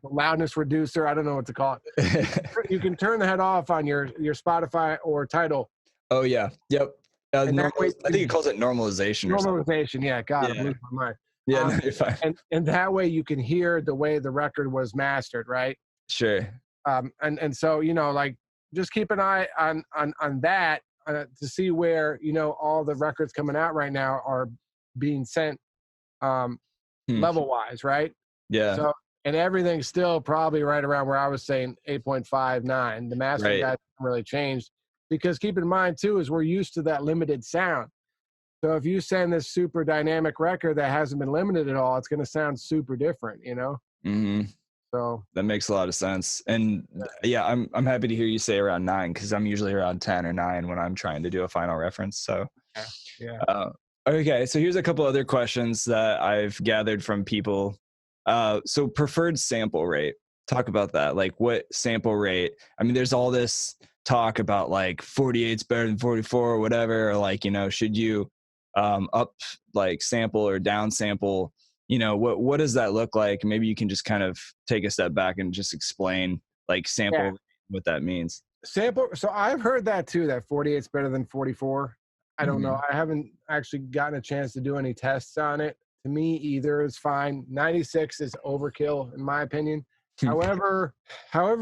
the loudness reducer. I don't know what to call it. You can turn that off on your Spotify or Tidal. Oh yeah. Yep. I think it calls it normalization. Normalization. Yeah. God, I blew my mind. Yeah, no, you're fine. And that way you can hear the way the record was mastered, right? Sure. And so just keep an eye on that to see where all the records coming out right now are being sent level wise, right? Yeah. So. And everything's still probably right around where I was saying 8.59. The mastering hasn't really changed, because keep in mind too is we're used to that limited sound. So if you send this super dynamic record that hasn't been limited at all, it's going to sound super different, Mm-hmm. So that makes a lot of sense. And I'm happy to hear you say around 9, because I'm usually around 10 or 9 when I'm trying to do a final reference. So okay, so here's a couple other questions that I've gathered from people. So preferred sample rate, talk about that. Like what sample rate? I mean, there's all this talk about like 48's better than 44 or whatever, or like, should you up like sample or down sample? What does that look like? Maybe you can just kind of take a step back and just explain like sample, what that means. Sample. So I've heard that too, that 48's better than 44. I don't know. I haven't actually gotten a chance to do any tests on it. To me, either is fine. 96 is overkill, in my opinion. However,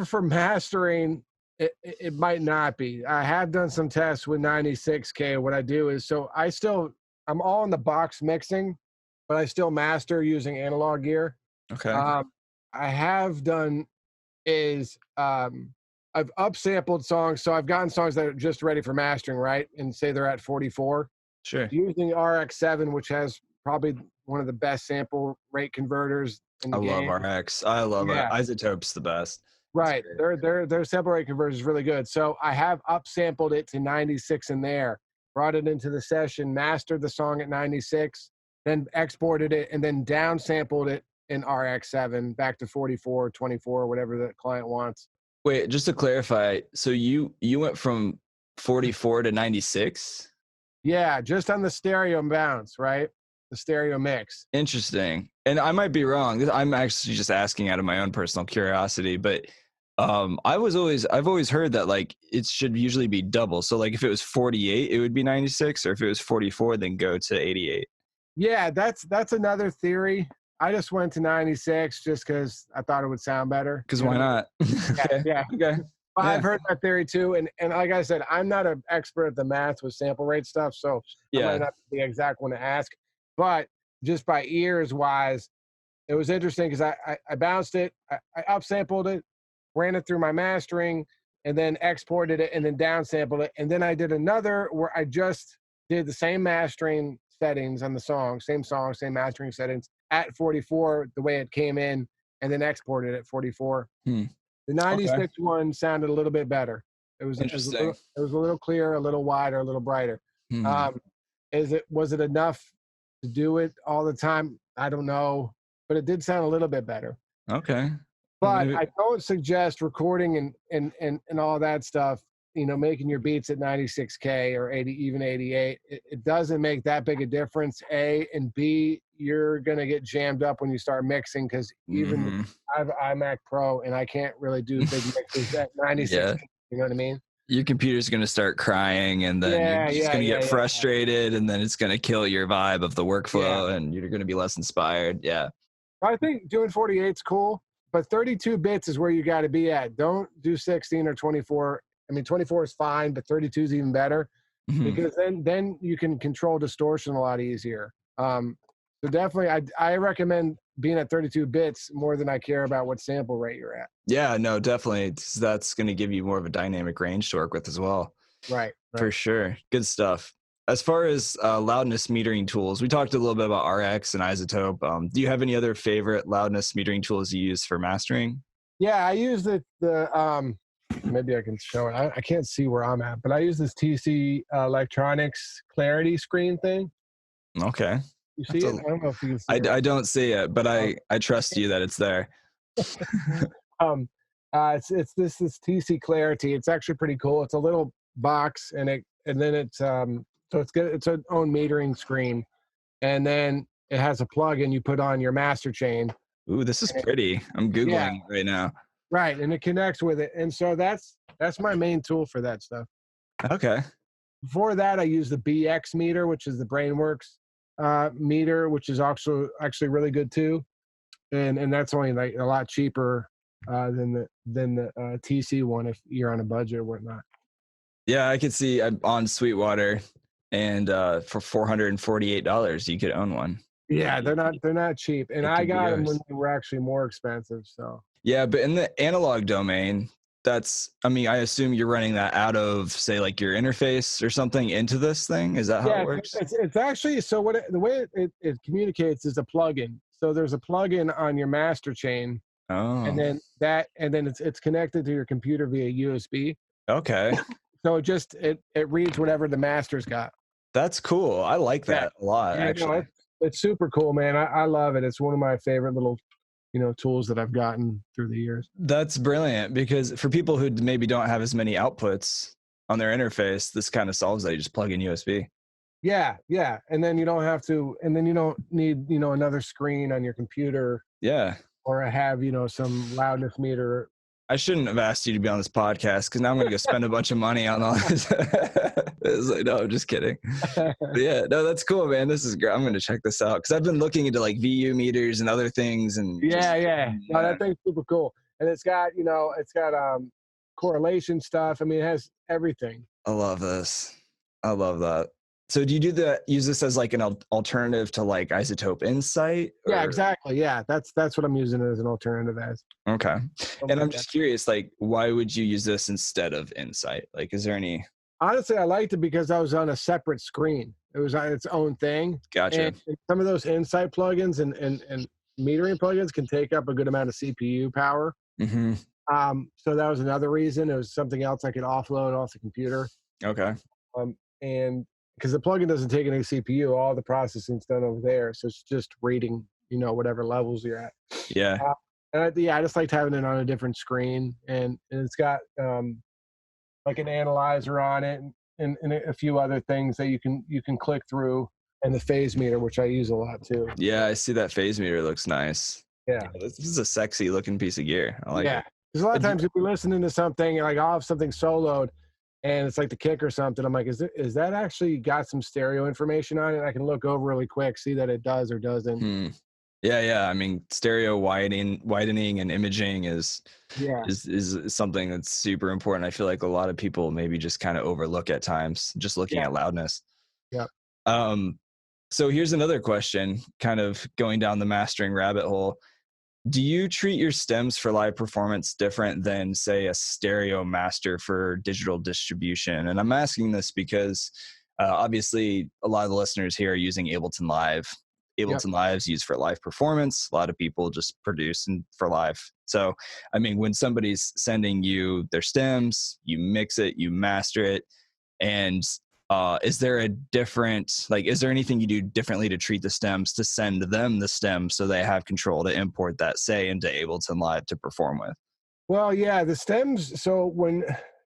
for mastering, it might not be. I have done some tests with 96K. What I do is, I'm all in the box mixing, but I still master using analog gear. Okay. I have done is I've upsampled songs, so I've gotten songs that are just ready for mastering, right? And say they're at 44. Sure. Using RX7, which has probably one of the best sample rate converters in the game. I love RX. I love it. Isotope's the best. Right. Their sample rate converter is really good. So I have upsampled it to 96 in there, brought it into the session, mastered the song at 96, then exported it, and then downsampled it in RX7 back to 44, 24, whatever the client wants. Wait, just to clarify, so you went from 44 to 96? Yeah, just on the stereo bounce, right? The stereo mix. Interesting. And I might be wrong. I'm actually just asking out of my own personal curiosity, but I've always heard that like it should usually be double. So like if it was 48, it would be 96, or if it was 44, then go to 88. Yeah, that's another theory. I just went to 96 just because I thought it would sound better. Because why not? Yeah, yeah. Okay. But Yeah. I've heard that theory too, and like I said, I'm not an expert at the math with sample rate stuff, so I might not be the exact one to ask. But just by ears wise, it was interesting because I bounced it, I upsampled it, ran it through my mastering, and then exported it, and then downsampled it, and then I did another where I just did the same mastering settings on the song, same mastering settings at 44, the way it came in, and then exported at 44. The 96 one sounded a little bit better. It was Interesting. It was a little clearer, a little wider, a little brighter. Was it enough to do it all the time? I don't know, but it did sound a little bit better. Okay. But I don't suggest recording and all that stuff, making your beats at 96K or 80, even 88. It doesn't make that big a difference, A, and B, you're going to get jammed up when you start mixing because even I have iMac Pro and I can't really do big mixes at 96. You know what I mean? Your computer's going to start crying, and then you're just going to get frustrated, and then it's going to kill your vibe of the workflow, and you're going to be less inspired. Yeah. I think doing 48's cool, but 32 bits is where you got to be at. Don't do 16 or 24. I mean, 24 is fine, but 32 is even better because then you can control distortion a lot easier. So definitely, I recommend being at 32 bits more than I care about what sample rate you're at. Yeah, no, definitely. That's going to give you more of a dynamic range to work with as well. Right. For sure. Good stuff. As far as loudness metering tools, we talked a little bit about RX and Isotope. Do you have any other favorite loudness metering tools you use for mastering? Yeah, I use the maybe I can show it. I can't see where I'm at, but I use this TC Electronics Clarity screen thing. Okay. You see it? I don't know if you can see it. I don't see it, but I trust you that it's there. It's this TC Clarity. It's actually pretty cool. It's a little box, and then it's so it's good. It's its own metering screen, and then it has a plug-in you put on your master chain. Ooh, this is pretty. I'm Googling it right now. Right, and it connects with it, and so that's my main tool for that stuff. Okay. Before that, I use the BX meter, which is the Brainworks meter, which is also actually really good too, and that's only like a lot cheaper than the TC one if you're on a budget or whatnot. Yeah, I could see on Sweetwater, and for $448, you could own one. Yeah, they're not cheap, and I got them when they were actually more expensive. So yeah, but in the analog domain, I assume you're running that out of, say, like your interface or something into this thing. Is that how it works? It's actually, so the way it communicates is a plugin. So there's a plugin on your master chain. Oh. And then it's connected to your computer via USB. Okay. So it reads whatever the master's got. That's cool. I like that a lot, actually. It's super cool, man. I love it. It's one of my favorite little tools that I've gotten through the years. That's brilliant, because for people who maybe don't have as many outputs on their interface, this kind of solves that. You just plug in USB. Yeah. And then you don't have to, and then you don't need, another screen on your computer. Yeah. Or have, some loudness meter. I shouldn't have asked you to be on this podcast, because now I'm going to go spend a bunch of money on all this. It's like, no, I'm just kidding. But yeah, no, that's cool, man. This is great. I'm going to check this out, because I've been looking into like VU meters and other things. And no, that thing's super cool. And it's got, correlation stuff. I mean, it has everything. I love this. I love that. So do you use this as like an alternative to like Isotope Insight? Yeah, exactly. Yeah, that's what I'm using it as an alternative as. Okay. And I'm just curious, like, why would you use this instead of Insight? Like, is there any? Honestly, I liked it because I was on a separate screen. It was on its own thing. Gotcha. And some of those Insight plugins and metering plugins can take up a good amount of CPU power. Mm-hmm. So that was another reason. It was something else I could offload off the computer. Okay. And because the plugin doesn't take any CPU, all the processing's done over there. So it's just reading, whatever levels you're at. Yeah. I just liked having it on a different screen, and it's got like an analyzer on it and a few other things that you can click through, and the phase meter, which I use a lot too. Yeah, I see that phase meter looks nice. Yeah. This is a sexy looking piece of gear. I like it. Because a lot of times if you're listening to something, like I'll have something soloed, and it's like the kick or something, I'm like, is that actually got some stereo information on it? I can look over really quick, see that it does or doesn't. Yeah. I mean, stereo widening and imaging Yeah. is something that's super important. I feel like a lot of people maybe just kind of overlook at times, just looking Yeah. at loudness. Yeah. Um, so here's another question, kind of going down the mastering rabbit hole. Do you treat your stems for live performance different than, say, a stereo master for digital distribution? And I'm asking this because obviously a lot of the listeners here are using Ableton Live. Yep. Ableton Live is used for live performance. A lot of people just produce and for live. So, I mean, when somebody's sending you their stems, you mix it, you master it, and is there a different, like, is there anything you do differently to treat the stems to send them the stems so they have control to import that, say, into Ableton Live to perform with? Well, yeah, the stems. So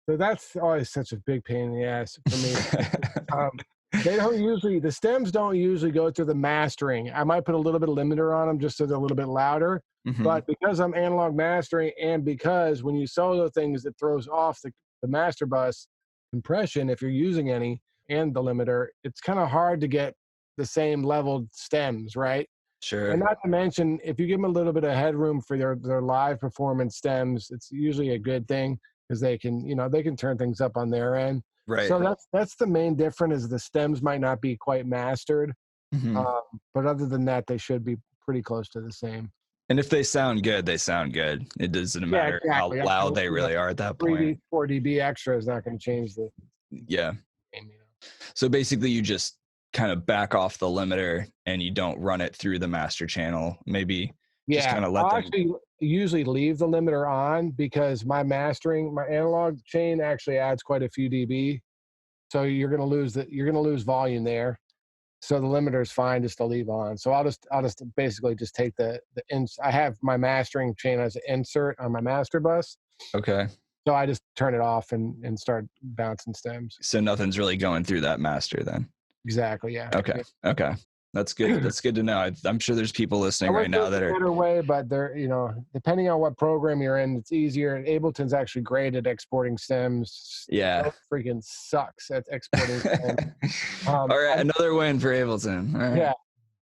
that's always such a big pain in the ass for me. Um, the stems don't usually go through the mastering. I might put a little bit of limiter on them just so they're a little bit louder. Hmm. But because I'm analog mastering, and because when you solo things, it throws off the master bus compression if you're using any, and the limiter, it's kind of hard to get the same leveled stems, right? And Sure. not to mention, if you give them a little bit of headroom for their live performance stems, it's usually a good thing because they can turn things up on their end. Right. So that's the main difference is the stems might not be quite mastered, Hmm. um, but other than that, they should be pretty close to the same. And if they sound good, they sound good. It doesn't Yeah, matter how exactly. I loud mean, they really are at that point. 4 dB extra is not going to change the Yeah. game. So basically, you just kind of back off the limiter and you don't run it through the master channel. Maybe just Yeah, kind of let I'll them. actually usually leave the limiter on because my analog chain actually adds quite a few dB. So you're gonna lose volume there. So the limiter is fine just to leave on. So I'll just basically just take I have my mastering chain as an insert on my master bus. Okay. So I just turn it off and start bouncing stems. So nothing's really going through that master then. Exactly. Yeah. Okay. Yeah. Okay. That's good. That's good to know. I'm sure there's people I listening wish right there now was that a are, better way, but depending on what program you're in, it's easier. Ableton's actually great at exporting stems. yeah. It freaking sucks at exporting stems. All right. I, Another win for Ableton. All right. yeah,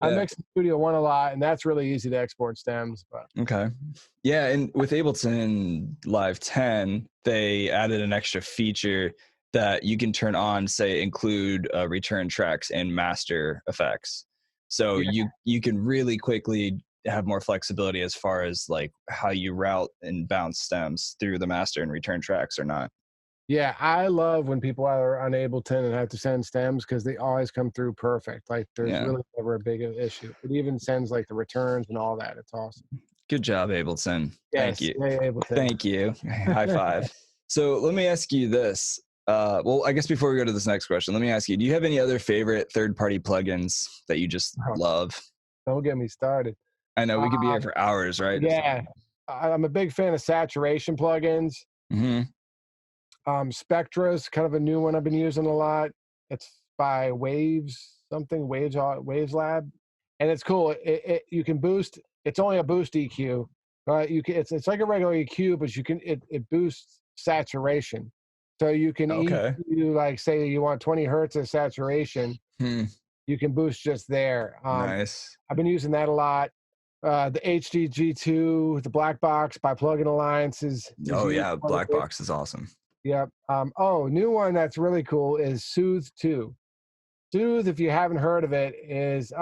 I Yeah. mix in Studio One a lot, and that's really easy to export stems. But Okay. Yeah. And with Ableton Live 10, they added an extra feature that you can turn on, say, include return tracks and master effects. So yeah, you can really quickly have more flexibility as far as like how you route and bounce stems through the master and return tracks or not. yeah, I love when people are on Ableton and have to send stems because they always come through perfect. Like there's Yeah. really never a big issue. It even sends like the returns and all that. It's awesome. Good job, Ableton. Thank Yes, you. yeah, Ableton. Thank you. High five. So let me ask you this. Well, I guess before we go to this next question, let me ask you, do you have any other favorite third-party plugins that you just Oh, love? don't get me started. I know we could be here Um, for hours, right? yeah, I'm a big fan of saturation plugins. Mm-hmm. Spectra's kind of a new one I've been using a lot. It's by Waves Lab, and it's cool. You can boost. It's only a boost EQ. It's like a regular EQ, but it boosts saturation. So you can Okay. EQ, like say you want 20 hertz of saturation, Hmm. you can boost just there. Nice. I've been using that a lot. The HDG2, the Black Box by Plugin Alliance is Oh used yeah, quite a Black bit. Box is awesome. Yep. New one that's really cool is Soothe 2. Soothe, if you haven't heard of it, is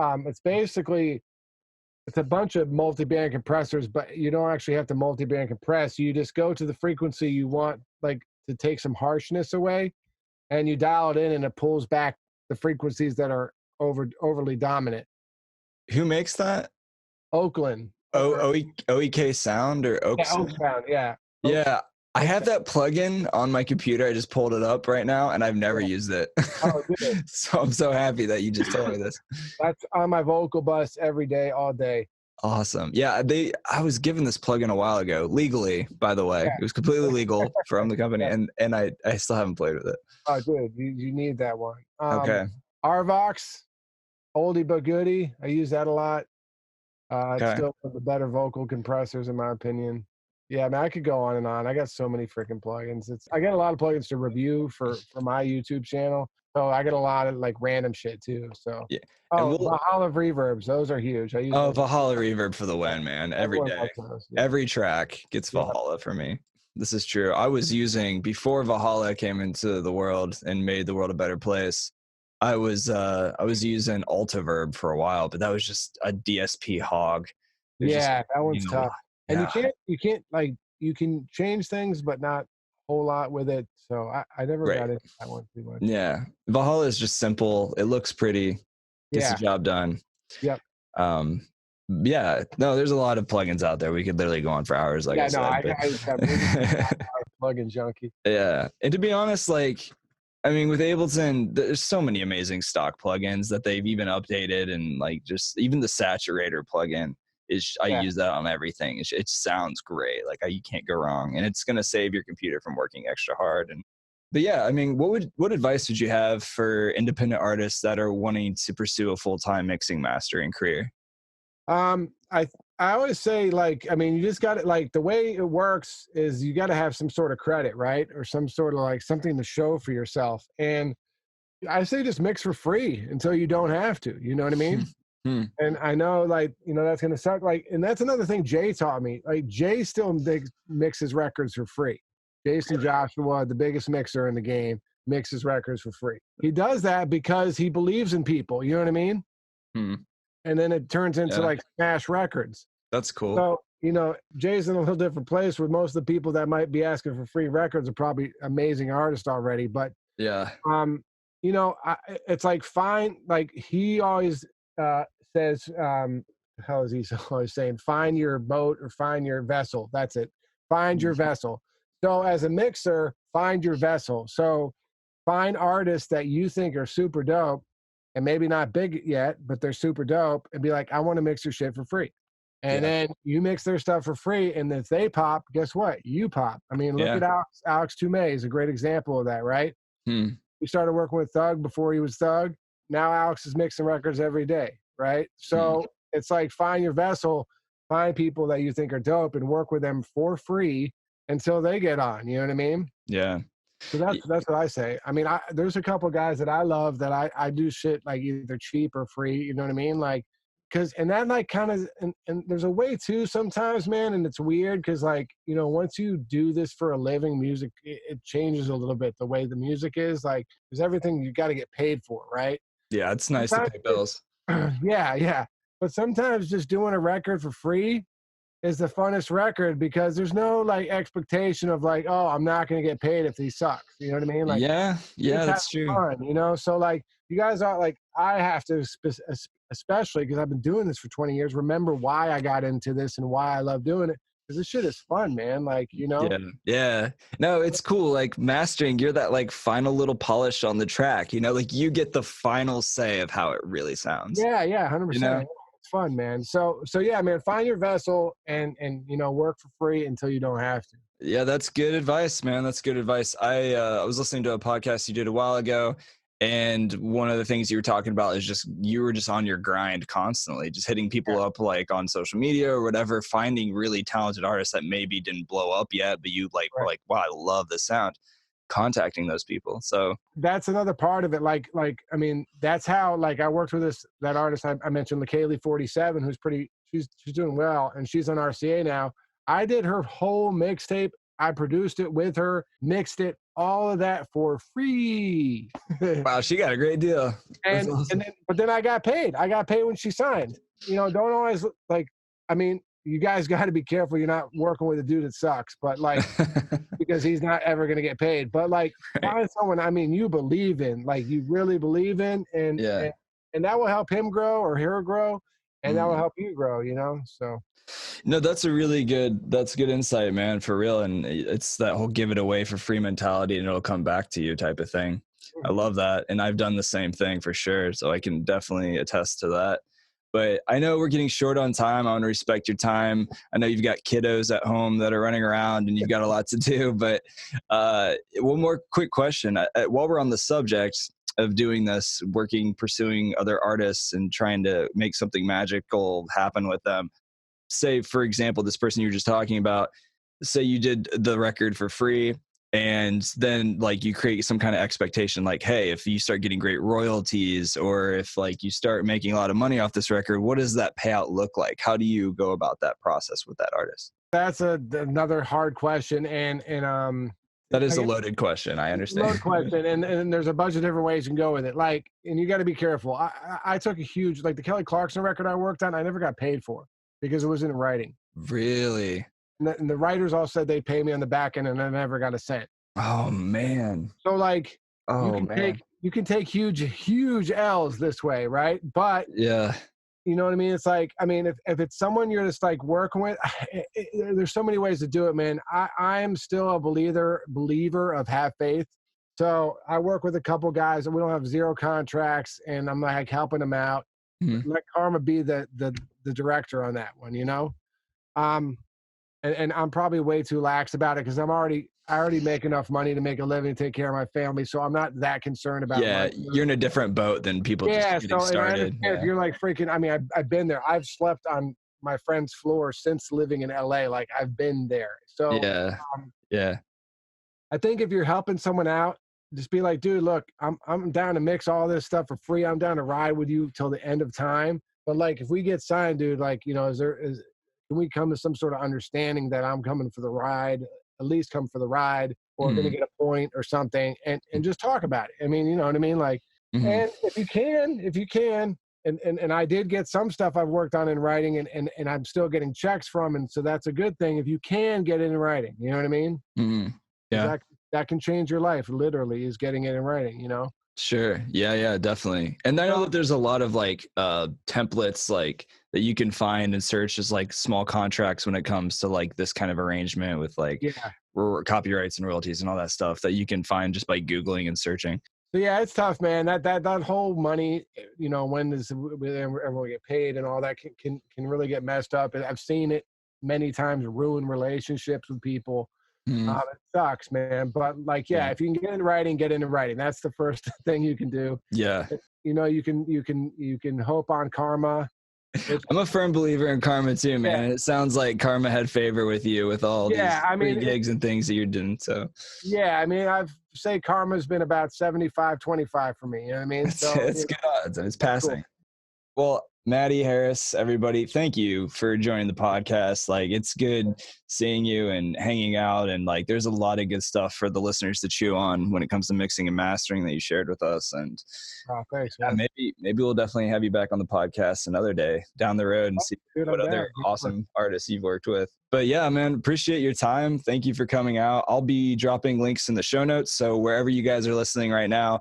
it's a bunch of multi-band compressors, but you don't actually have to multi-band compress. You just go to the frequency you want, like to take some harshness away, and you dial it in, and it pulls back the frequencies that are overly dominant. Who makes that? Oakland. OEK Sound or Yeah, Oakson? Oak Sound. Yeah. Oak, Yeah, I Oak have Sound. that plugin on my computer. I just pulled it up right now, and I've never Yeah. used it. Oh, good. So I'm so happy that you just told me this. That's on my vocal bus every day, all day. Awesome. Yeah, I was given this plugin a while ago, legally, by the way. Yeah. It was completely legal from the company, Yeah. and I still haven't played with it. Oh, dude, you need that one. Okay. Arvox, oldie but goodie. I use that a lot. It's Okay. still one of the better vocal compressors in my opinion. Yeah, man, I could go on and on. I got so many freaking plugins. I got a lot of plugins to review for my YouTube channel. So I get a lot of like random shit too. So, Yeah. And oh, we'll Valhalla reverbs, those are huge. I use Oh, those. Valhalla reverb for the Yeah, win, man. Every everyone day. loves those. Yeah, Every track gets yeah, Valhalla for me. This is true. I was using before Valhalla came into the world and made the world a better place. I was using Altiverb for a while, but that was just a DSP hog. It was just, yeah. That one's you know, tough, and yeah, you can't like you can change things, but not a whole lot with it. So I never right. got into that one too much. Yeah. Valhalla is just simple. It looks pretty, gets the Yeah. job done. Yep. Um, yeah, no, there's a lot of plugins out there. We could literally go on for hours, like I Yeah. No, said, but I just got really plug-in junkie. yeah. And to be honest, like, I mean, with Ableton, there's so many amazing stock plugins that they've even updated, and like just even the saturator plugin is I Yeah. use that on everything. It sounds great. Like you can't go wrong, and it's gonna save your computer from working extra hard. And but yeah, I mean, what advice would you have for independent artists that are wanting to pursue a full-time mixing mastering career? Um, I I always say like, I mean, you just got it. Like the way it works is you got to have some sort of credit, right, or some sort of like something to show for yourself. And I say just mix for free until you don't have to. You know what I Hmm. mean? Hmm. And I know, like, that's gonna suck. Like, and that's another thing Jay taught me. Like, Jay still mixes records for free. Jason Joshua, the biggest mixer in the game, mixes records for free. He does that because he believes in people. You know what I mean? Hmm. And then it turns into Yeah, like smash records. that's cool. So, Jay's in a little different place where most of the people that might be asking for free records are probably amazing artists already. But Yeah. um, it's like fine. Like he always says, how is he always saying? Find your boat or find your vessel. That's it. Find your vessel. So as a mixer, find your vessel. So find artists that you think are super dope and maybe not big yet, but they're super dope, and be like, I want to mix your shit for free. And Yeah. then you mix their stuff for free, and if they pop, guess what? You pop. I mean, look Yeah. at Alex Toomey is a great example of that, right? Hmm. We started working with Thug before he was Thug. Now Alex is mixing records every day, right? Hmm. So it's like find your vessel, find people that you think are dope, and work with them for free until they get on. You know what I mean? Yeah. So that's what I say. I mean, there's a couple guys that I love that I do shit like either cheap or free. You know what I mean? Like, and that like kind of and there's a way too sometimes, man. And it's weird because like once you do this for a living, music it changes a little bit the way the music is. Like, there's everything you got to get paid for, right? Yeah, it's nice to Sometimes pay bills. yeah. But sometimes just doing a record for free is the funnest record because there's no like expectation of like, oh, I'm not going to get paid if he sucks. You know what I mean? Like, Yeah, just have that's true. fun. So like, you guys are like, I have to, especially because I've been doing this for 20 years, remember why I got into this and why I love doing it. Because this shit is fun, man. Like, Yeah, yeah. No, it's cool. Like mastering, you're that like final little polish on the track. Like you get the final say of how it really sounds. Yeah, 100%. You know? It's fun, man. So yeah, man, find your vessel and work for free until you don't have to. Yeah, that's good advice, man. That's good advice. I was listening to a podcast you did a while ago, and one of the things you were talking about is just you were just on your grind constantly, just hitting people up like on social media or whatever, finding really talented artists that maybe didn't blow up yet, but you like were like, wow, I love the sound. Contacting those people. So that's another part of it. Like I mean, that's how like I worked with that artist I mentioned, LaKaylee 47, who's she's doing well, and she's on RCA now. I did her whole mixtape. I produced it with her, mixed it, all of that for free. wow, she got a great deal. And awesome. but then I got paid. I got paid when she signed. Don't always like. I mean, you guys got to be careful. You're not working with a dude that sucks, but like because he's not ever going to get paid. But like find someone. I mean, you believe in, like you really believe in, and that will help him grow or her grow, and that will help you grow. So. No, that's good insight, man, for real. And it's that whole give it away for free mentality and it'll come back to you type of thing. I love that. And I've done the same thing for sure. So I can definitely attest to that. But I know we're getting short on time. I want to respect your time. I know you've got kiddos at home that are running around and you've got a lot to do. But one more quick question. While we're on the subject of doing this, pursuing other artists and trying to make something magical happen with them, say, for example, this person you were just talking about, say you did the record for free And then like you create some kind of expectation, like, hey, if you start getting great royalties, or if like you start making a lot of money off this record, what does that payout look like? How do you go about that process with that artist? That's another hard question. And That is a loaded question. I understand. Loaded question. And there's a bunch of different ways you can go with it. Like, and you got to be careful. I took a huge, like the Kelly Clarkson record I worked on, I never got paid for because it was in writing. Really? And the writers all said they'd pay me on the back end, and I never got a cent. Oh man. So like, man. You can take huge L's this way, right? But yeah, you know what I mean? It's like, I mean, if it's someone you're just like working with, there's so many ways to do it, man. I am still a believer of have faith. So I work with a couple guys, and we don't have zero contracts, and I'm like helping them out. Mm-hmm. Let Karma be the director on that one, you know? And I'm probably way too lax about it because I already make enough money to make a living, take care of my family. So I'm not that concerned about money. You're in a different boat than people just getting started. If you're like freaking, I mean, I've been there. I've slept on my friend's floor since living in LA. Like I've been there. So I think if you're helping someone out, just be like, dude, look, I'm down to mix all this stuff for free. I'm down to ride with you till the end of time. But like, if we get signed, dude, like, you know, can we come to some sort of understanding that I'm coming for the ride, at least come for the ride, or going to get a point or something, and just talk about it. I mean, you know what I mean? Like, and if you can, and I did get some stuff I've worked on in writing, and I'm still getting checks from, and so that's a good thing. If you can get it in writing, you know what I mean? Yeah. That can change your life, literally, is getting it in writing, you know? Sure. Yeah, definitely. And I know that there's a lot of like templates like that you can find and search as like small contracts when it comes to like this kind of arrangement with like copyrights and royalties and all that stuff that you can find just by Googling and searching. So yeah, it's tough, man. That whole money, you know, when does everyone get paid and all that can really get messed up. And I've seen it many times ruin relationships with people. It sucks, man. But like, if you can get into writing. That's the first thing you can do. Yeah. You know, you can hope on karma. I'm a firm believer in karma too, man. Yeah. It sounds like karma had favor with you with all these free gigs and things that you're doing. So yeah, I mean, I've say karma's been about 75-25 for me. You know what I mean? So it's good odds and it's passing. Cool. Well, Matty Harris, everybody, thank you for joining the podcast. Like, it's good seeing you and hanging out, and like, there's a lot of good stuff for the listeners to chew on when it comes to mixing and mastering that you shared with us. And thanks, maybe we'll definitely have you back on the podcast another day down the road and see what other awesome artists you've worked with. But yeah, man, appreciate your time. Thank you for coming out. I'll be dropping links in the show notes. So wherever you guys are listening right now,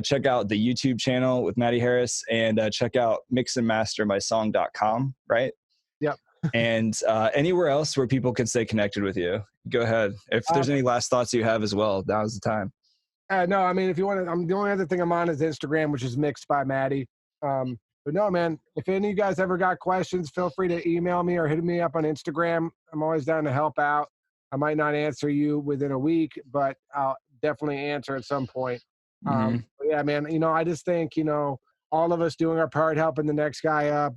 check out the YouTube channel with Matty Harris, and check out mixandmastermysong.com, right? Yep. And anywhere else where people can stay connected with you. Go ahead. If there's any last thoughts you have as well, now's the time. No, I mean, if you want to, the only other thing I'm on is Instagram, which is Mixed by Matty. But no, man, if any of you guys ever got questions, feel free to email me or hit me up on Instagram. I'm always down to help out. I might not answer you within a week, but I'll definitely answer at some point. But yeah, man, you know, I just think, you know, all of us doing our part, helping the next guy up,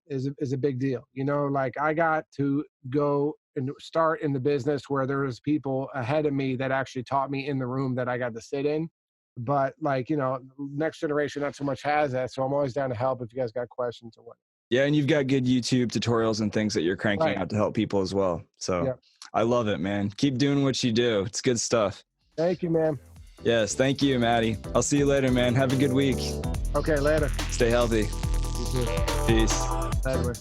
is a big deal. You know, like I got to go and start in the business where there was people ahead of me that actually taught me in the room that I got to sit in. But like, you know, next generation not so much has that. So I'm always down to help if you guys got questions or what. Yeah, and you've got good YouTube tutorials and things that you're cranking out to help people as well. So I love it, man. Keep doing what you do. It's good stuff. Thank you, man. Yes, thank you, Matty. I'll see you later, man. Have a good week. Okay, later. Stay healthy. You too. Peace. Later.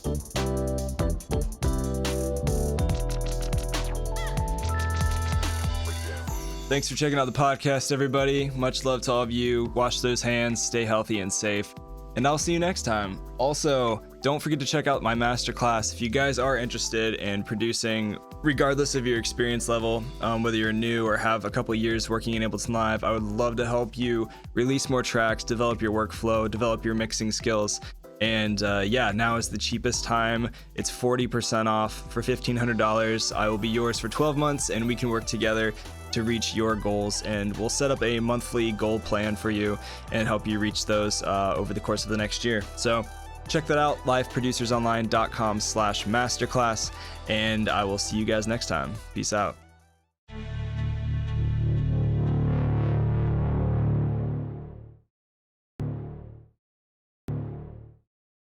Thanks for checking out the podcast, everybody. Much love to all of you. Wash those hands, stay healthy and safe, and I'll see you next time. Also, don't forget to check out my masterclass if you guys are interested in producing, regardless of your experience level, whether you're new or have a couple years working in Ableton Live. I would love to help you release more tracks, develop your workflow, develop your mixing skills. And now is the cheapest time. It's 40% off for $1,500. I will be yours for 12 months, and we can work together to reach your goals, and we'll set up a monthly goal plan for you and help you reach those over the course of the next year. So check that out, liveproducersonline.com/masterclass, and I will see you guys next time. Peace out.